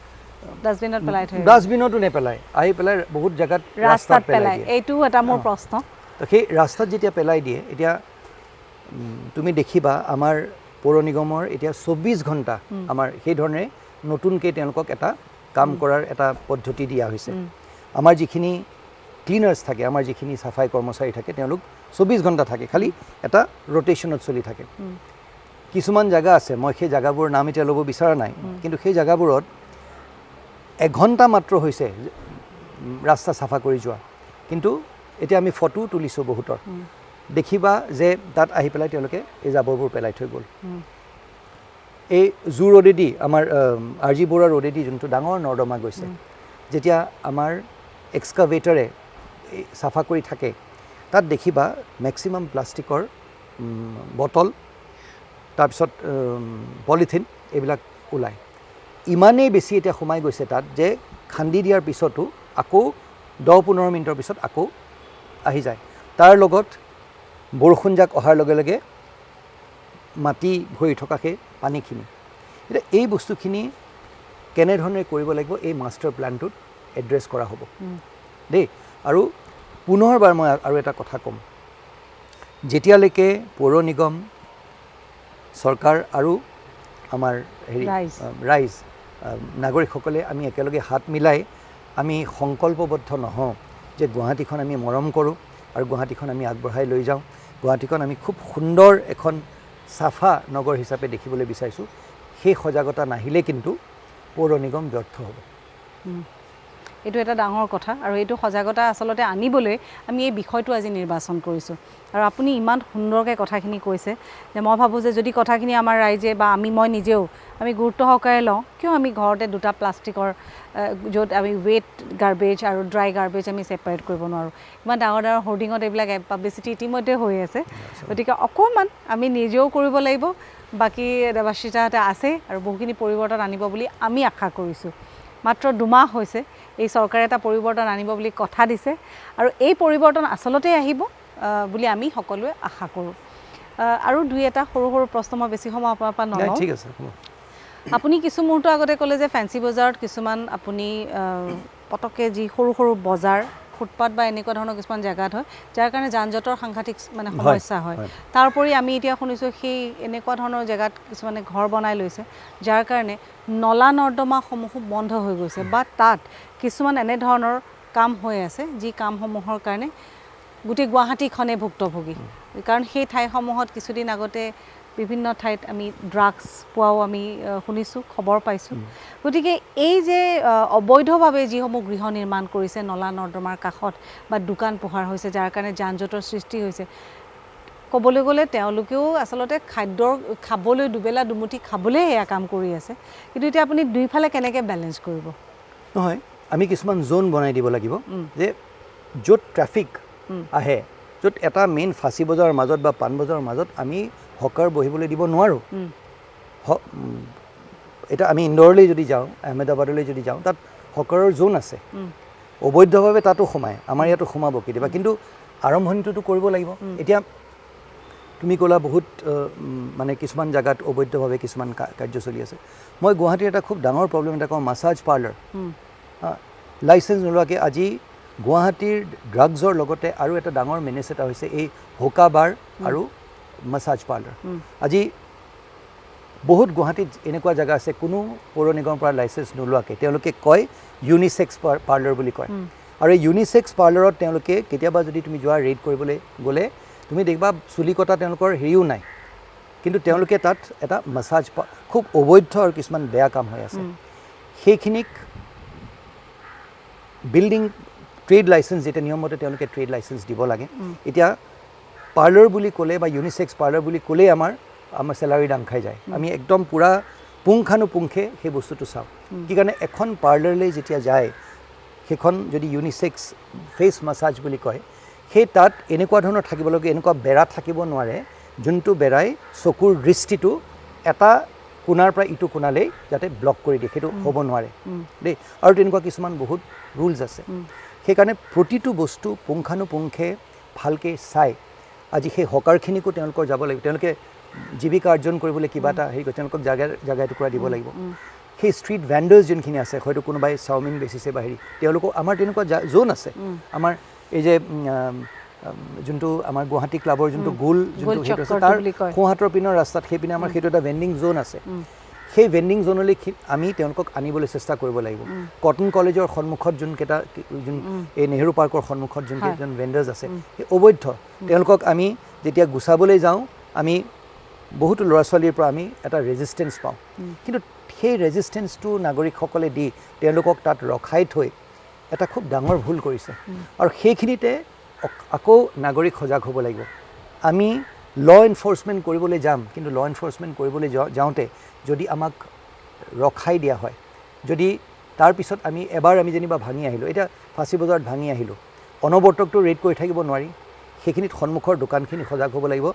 ডাষ্টবিনত পেলাই থৈ ডাষ্টবিনতো নেপেলাই আহি পেলাই বহুত জেগাত ৰাস্তাত পেলাই এইটো এটা মোৰ প্ৰশ্ন তো সেই ৰাস্তাত যেতিয়া পেলাই দিয়ে এতিয়া তুমি দেখিবা আমাৰ পৌৰ নিগমৰ এতিয়া 24 ঘণ্টা আমাৰ সেই ধৰণে নতুনকৈ তেওঁলোকক এটা কাম কৰাৰ এটা পদ্ধতি দিয়া হৈছে আমাৰ যিখিনি ক্লিনাৰ্ছ থাকে আমাৰ যিখিনি চাফাই কৰ্মচাৰী থাকে তেওঁলোক 24 ঘণ্টা থাকে খালি এটা ৰোটেশ্যনত চলি থাকে কিছুমান জায়গা আছে মই সেই জায়গাবোৰৰ নাম এতিয়া ল'ব বিচৰা নাই কিন্তু সেই জায়গাবোৰত এঘণ্টা মাত্ৰ হৈছে ৰাস্তা চাফা কৰি যোৱা কিন্তু এতিয়া আমি ফটো তুলিছোঁ বহুতৰ দেখিবা যে তাত আহি পেলাই তেওঁলোকে এই জাবৰবোৰ পেলাই থৈ গ'ল এই জু ৰোডেদি আমাৰ আৰজি বৰুৱা ৰোডেদি যোনটো ডাঙৰ নৰ্দমা গৈছে যেতিয়া আমাৰ এক্সকাভেটৰে চাফা কৰি থাকে তাত দেখিবা মেক্সিমাম প্লাষ্টিকৰ বটল তাৰপিছত পলিথিন এইবিলাক ওলায় ইমানেই বেছি এতিয়া সোমাই গৈছে তাত যে খান্দি দিয়াৰ পিছতো আকৌ 10-15 মিনিটৰ পিছত আকৌ আহি যায় তাৰ লগত বৰষুণজাক অহাৰ লগে লগে মাটি ভৰি থকা সেই পানীখিনি এতিয়া এই বস্তুখিনি কেনেধৰণে কৰিব লাগিব এই মাষ্টাৰ প্লেনটোত এড্ৰেছ কৰা হ'ব দেই আৰু পুনৰবাৰ মই আৰু এটা কথা ক'ম যেতিয়ালৈকে পৌৰ নিগম চৰকাৰ আৰু আমাৰ হেৰি ৰাইজ নাগৰিকসকলে আমি একেলগে হাত মিলাই আমি সংকল্পবদ্ধ নহওঁ যে গুৱাহাটীখন আমি মৰম কৰোঁ আৰু গুৱাহাটীখন আমি আগবঢ়াই লৈ যাওঁ গুৱাহাটীখন আমি খুব সুন্দৰ এখন চাফা নগৰ হিচাপে দেখিবলৈ বিচাৰিছোঁ সেই সজাগতা নাহিলে কিন্তু পৌৰ নিগম ব্যৰ্থ হ'ব এইটো এটা ডাঙৰ কথা আৰু এইটো সজাগতা আচলতে আনিবলৈ আমি এই বিষয়টো আজি নিৰ্বাচন কৰিছোঁ আৰু আপুনি ইমান সুন্দৰকৈ কথাখিনি কৈছে যে মই ভাবোঁ যে যদি কথাখিনি আমাৰ ৰাইজে বা মই নিজেও আমি গুৰুত্ব সহকাৰে লওঁ কিয় আমি ঘৰতে দুটা প্লাষ্টিকৰ য'ত আমি ৱেট গাৰ্বেজ আৰু ড্ৰাই গাৰ্বেজ আমি ছেপাৰেট কৰিব নোৱাৰোঁ ইমান ডাঙৰ ডাঙৰ হোৰ্ডিঙত এইবিলাক পাব্লিচিটি ইতিমধ্যে হৈ আছে গতিকে অকণমান আমি নিজেও কৰিব লাগিব বাকী দেৱাশ্ৰীতাহঁতে আছে আৰু বহুখিনি পৰিৱৰ্তন আনিব বুলি আমি আশা কৰিছোঁ মাত্ৰ 2 মাহ হৈছে এই চৰকাৰে এটা পৰিৱৰ্তন আনিব বুলি কথা দিছে আৰু এই পৰিৱৰ্তন আচলতে আহিব বুলি আমি সকলোৱে আশা কৰোঁ আৰু দুই এটা সৰু সৰু প্ৰশ্ন মই বেছি সময় আপোনাৰ পৰা নলওঁ ঠিক আছে আপুনি কিছু মুহূৰ্ত আগতে ক'লে যে ফেঞ্চি বজাৰত কিছুমান আপুনি পটককৈ যি সৰু সৰু বজাৰ ফুটপাথ বা এনেকুৱা ধৰণৰ কিছুমান জেগাত হয় যাৰ কাৰণে যান জঁটৰ সাংঘাতিক মানে সমস্যা হয় তাৰোপৰি আমি এতিয়া শুনিছোঁ সেই এনেকুৱা ধৰণৰ জেগাত কিছুমানে ঘৰ বনাই লৈছে যাৰ কাৰণে নলা নৰ্দমাসমূহো বন্ধ হৈ গৈছে বা তাত কিছুমান এনেধৰণৰ কাম হৈ আছে যি কামসমূহৰ কাৰণে গোটেই গুৱাহাটীখনে ভুক্তভোগী কাৰণ সেই ঠাইসমূহত কিছুদিন আগতে বিভিন্ন ঠাইত আমি ড্ৰাগছ পোৱাও আমি শুনিছোঁ খবৰ পাইছোঁ গতিকে এই যে অবৈধভাৱে যিসমূহ গৃহ নিৰ্মাণ কৰিছে নলা নৰ্দমাৰ কাষত বা দোকান পোহাৰ হৈছে যাৰ কাৰণে যান জঁটৰ সৃষ্টি হৈছে ক'বলৈ গ'লে তেওঁলোকেও আচলতে খাদ্যৰ খাবলৈ দুবেলা দুমুঠি খাবলৈ এয়া কাম কৰি আছে কিন্তু এতিয়া আপুনি দুইফালে কেনেকৈ বেলেঞ্চ কৰিব নহয় আমি কিছুমান জোন বনাই দিব লাগিব যে য'ত ট্ৰাফিক আহে য'ত এটা মেইন ফাঁচী বজাৰৰ মাজত বা পাণ বজাৰৰ মাজত আমি হকাৰ বহিবলৈ দিব নোৱাৰোঁ এটা আমি ইন্দোৰলৈ যদি যাওঁ আহমেদাবাদলৈ যদি যাওঁ তাত হকাৰৰ জোন আছে অবৈধভাৱে তাতো সোমায় আমাৰ ইয়াতো সোমাব কেতিয়াবা কিন্তু আৰম্ভণিটোতো কৰিব লাগিব এতিয়া তুমি ক'লা বহুত মানে কিছুমান জাগাত অবৈধভাৱে কিছুমান কাৰ্য চলি আছে মই গুৱাহাটীৰ এটা খুব ডাঙৰ প্ৰব্লেম এটা কওঁ মাছাজ পাৰ্লাৰ লাইচেঞ্চ নোলোৱাকৈ আজি গুৱাহাটীৰ ড্ৰাগছৰ লগতে আৰু এটা ডাঙৰ মেনেজ এটা হৈছে এই হোকা বাৰ আৰু মাছাজ পাৰ্লাৰ আজি বহুত গুৱাহাটীত এনেকুৱা জেগা আছে কোনো পৌৰ নিগমৰ পৰা লাইচেঞ্চ নোলোৱাকৈ তেওঁলোকে কয় ইউনিছেক্স পাৰ্লাৰ বুলি কয় আৰু এই ইউনিছেক্স পাৰ্লাৰত তেওঁলোকে কেতিয়াবা যদি তুমি যোৱা ৰেড কৰিবলৈ গ'লে তুমি দেখিবা চুলি কটা তেওঁলোকৰ হেৰিও নাই কিন্তু তেওঁলোকে তাত এটা মাছাজ খুব অবৈধ আৰু কিছুমান বেয়া কাম হৈ আছে সেইখিনিক বিল্ডিং ট্ৰেড লাইচেন্স যেতিয়া নিয়মমতে তেওঁলোকে ট্ৰেড লাইচেন্স দিব লাগে এতিয়া পাৰ্লাৰ বুলি ক'লে বা ইউনিচেক্স পাৰ্লাৰ বুলি ক'লেই আমাৰ চেলাৰী দাম খাই যায় আমি একদম পূৰা পুংখানুপুংখে সেই বস্তুটো চাওঁ কি কাৰণে এখন পাৰ্লাৰলৈ যেতিয়া যায় সেইখন যদি ইউনিচেক্স ফেচ মাছাজ বুলি কয় সেই তাত এনেকুৱা ধৰণৰ থাকিব লাগে এনেকুৱা বেৰা থাকিব নোৱাৰে যোনটো বেৰাই চকুৰ দৃষ্টিটো এটা কোণাৰ পৰা ইটো কোণালৈ যাতে ব্লক কৰি দিয়ে সেইটো হ'ব নোৱাৰে দেই আৰু তেনেকুৱা কিছুমান বহুত ৰুলছ আছে সেইকাৰণে প্ৰতিটো বস্তু পুংখানুপুংখে ভালকৈ চাই আজি সেই হকাৰখিনিকো তেওঁলোকৰ যাব লাগিব তেওঁলোকে জীৱিকা অৰ্জন কৰিবলৈ কিবা এটা হেৰি কৰে তেওঁলোকক জাগা টুকুৰা দিব লাগিব সেই ষ্ট্ৰীট ভেণ্ডাৰ্ছ যোনখিনি আছে হয়তো কোনোবাই চাওমিন বেচিছে বা হেৰি তেওঁলোকক আমাৰ তেনেকুৱা জ'ন আছে আমাৰ এই যে যোনটো আমাৰ গুৱাহাটী ক্লাবৰ যোনটো গোল যোনটো সেইটো আছে তাৰ সোঁহাতৰ পিনৰ ৰাস্তাত সেইপিনে আমাৰ সেইটো এটা ভেণ্ডিং জ'ন আছে সেই ভেণ্ডিং জ'নলৈ আমি তেওঁলোকক আনিবলৈ চেষ্টা কৰিব লাগিব কটন কলেজৰ সন্মুখত যোনকেইটা এই নেহেৰু পাৰ্কৰ সন্মুখত যোনকেইজন ভেণ্ডাৰ্ছ আছে সেই অবৈধ তেওঁলোকক আমি যেতিয়া গুচাবলৈ যাওঁ আমি বহুতো ল'ৰা ছোৱালীৰ পৰা আমি এটা ৰেজিষ্টেঞ্চ পাওঁ কিন্তু সেই ৰেজিষ্টেঞ্চটো নাগৰিকসকলে দি তেওঁলোকক তাত ৰখাই থৈ এটা খুব ডাঙৰ ভুল কৰিছে আৰু সেইখিনিতে আকৌ নাগৰিক সজাগ হ'ব লাগিব আমি ল এনফৰ্চমেণ্ট কৰিবলৈ যাম কিন্তু ল এনফৰ্চমেণ্ট কৰিবলৈ যাওঁতে যদি আমাক ৰখাই দিয়া হয় যদি তাৰপিছত এবাৰ আমি যেনিবা ভাঙি আহিলোঁ এতিয়া ফাঁচী বজাৰত ভাঙি আহিলোঁ অনবৰ্তকটো ৰেড কৰি থাকিব নোৱাৰি সেইখিনিত সন্মুখৰ দোকানখিনি সজাগ হ'ব লাগিব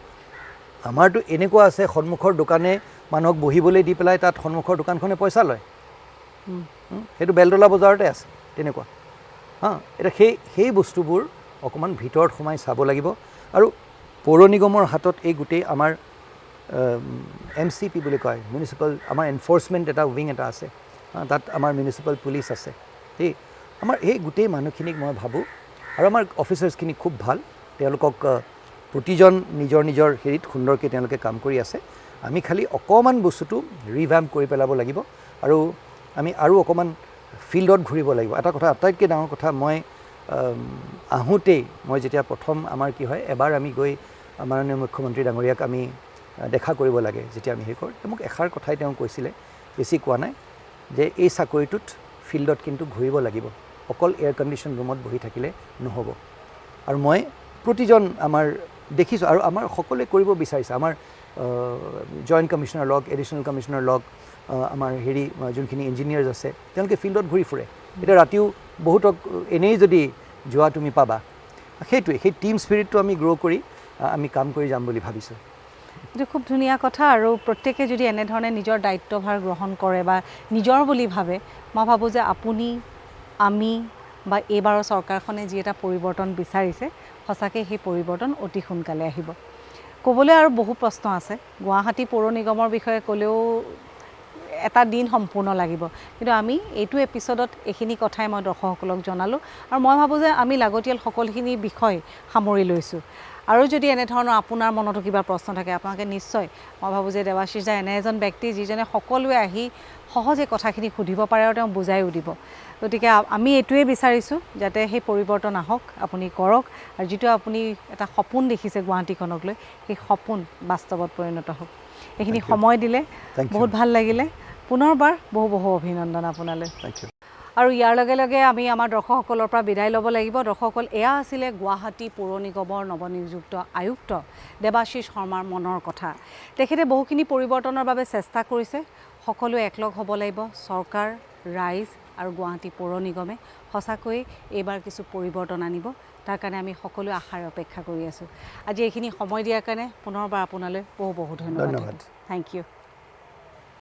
আমাৰতো এনেকুৱা আছে সন্মুখৰ দোকানে মানুহক বহিবলৈ দি পেলাই তাত সন্মুখৰ দোকানখনে পইচা লয় সেইটো বেলতলা বজাৰতে আছে তেনেকুৱা এতিয়া সেই বস্তুবোৰ অকণমান ভিতৰত সোমাই চাব লাগিব আৰু পৌৰ নিগমৰ হাতত এই গোটেই আমাৰ MCP বুলি কয় মিউনিচিপাল আমাৰ এনফৰ্চমেণ্ট এটা উইং এটা আছে তাত আমাৰ মিউনিচিপাল পুলিচ আছে আমাৰ এই গোটেই মানুহখিনিক মই ভাবোঁ আৰু আমাৰ অফিচাৰ্ছখিনি খুব ভাল তেওঁলোকক প্ৰতিজন নিজৰ হেৰিত সুন্দৰকৈ তেওঁলোকে কাম কৰি আছে আমি খালি অকণমান বস্তুটো ৰিভেম্প কৰি পেলাব লাগিব আৰু আমি আৰু অকণমান ফিল্ডত ঘূৰিব লাগিব এটা কথা আটাইতকৈ ডাঙৰ কথা মই আহোঁতেই মই যেতিয়া প্ৰথম আমাৰ কি হয় এবাৰ আমি গৈ মাননীয় মুখ্যমন্ত্ৰী ডাঙৰীয়াক আমি দেখা কৰিব লাগে যেতিয়া আমি হেৰি কৰোঁ মোক এষাৰ কথাই তেওঁ কৈছিলে বেছি কোৱা নাই যে এই চাকৰিটোত ফিল্ডত কিন্তু ঘূৰিব লাগিব অকল এয়াৰ কণ্ডিশ্যন ৰুমত বহি থাকিলে নহ'ব আৰু মই প্ৰতিজন আমাৰ দেখিছোঁ আৰু আমাৰ সকলোৱে কৰিব বিচাৰিছে আমাৰ জইণ্ট কমিশ্যনাৰ লগ এডিশ্যনেল কমিশ্যনাৰ লগ আমাৰ হেৰি যোনখিনি ইঞ্জিনিয়াৰ্ছ আছে তেওঁলোকে ফিল্ডত ঘূৰি ফুৰে এতিয়া ৰাতিও বহুতক এনেই যদি যোৱা তুমি পাবা সেইটোৱে সেই টিম স্পিৰিটটো আমি গ্ৰ' কৰি আমি কাম কৰি যাম বুলি ভাবিছোঁ এইটো খুব ধুনীয়া কথা আৰু প্ৰত্যেকে যদি এনেধৰণে নিজৰ দায়িত্বভাৰ গ্ৰহণ কৰে বা নিজৰ বুলি ভাবে মই ভাবোঁ যে আপুনি আমি বা এইবাৰৰ চৰকাৰখনে যি এটা পৰিৱৰ্তন বিচাৰিছে সঁচাকৈ সেই পৰিৱৰ্তন অতি সোনকালে আহিব ক'বলৈ আৰু বহু প্ৰশ্ন আছে গুৱাহাটী পৌৰ নিগমৰ বিষয়ে ক'লেও এটা দিন সম্পূৰ্ণ লাগিব কিন্তু আমি এইটো এপিছডত এইখিনি কথাই মই দৰ্শকসকলক জনালোঁ আৰু মই ভাবোঁ যে আমি লাগতিয়াল সকলোখিনি বিষয় সামৰি লৈছোঁ আৰু যদি এনেধৰণৰ আপোনাৰ মনতো কিবা প্ৰশ্ন থাকে আপোনালোকে নিশ্চয় মই ভাবোঁ যে দেৱাশিষ দা এনে এজন ব্যক্তি যিজনে সকলোৱে আহি সহজে কথাখিনি সুধিব পাৰে আৰু তেওঁ বুজাইও দিব গতিকে আমি এইটোৱে বিচাৰিছোঁ যাতে সেই পৰিৱৰ্তন আহক আপুনি কৰক আৰু যিটো আপুনি এটা সপোন দেখিছে গুৱাহাটীখনক লৈ সেই সপোন বাস্তৱত পৰিণত হওক এইখিনি সময় দিলে বহুত ভাল লাগিলে পুনৰবাৰ বহু অভিনন্দন আপোনালৈ আৰু ইয়াৰ লগে লগে আমি আমাৰ দৰ্শকসকলৰ পৰা বিদায় ল'ব লাগিব দৰ্শকসকল এয়া আছিলে গুৱাহাটী পৌৰ নিগমৰ নৱনিযুক্ত আয়ুক্ত দেৱাশিষ শৰ্মাৰ মনৰ কথা তেখেতে বহুখিনি পৰিৱৰ্তনৰ বাবে চেষ্টা কৰিছে সকলোৱে একলগ হ'ব লাগিব চৰকাৰ ৰাইজ আৰু গুৱাহাটী পৌৰ নিগমে সঁচাকৈ এইবাৰ কিছু পৰিৱৰ্তন আনিব তাৰ কাৰণে আমি সকলোৱে আশাৰে অপেক্ষা কৰি আছোঁ আজি এইখিনি সময় দিয়াৰ কাৰণে পুনৰবাৰ আপোনালৈ বহু ধন্যবাদ থেংক ইউ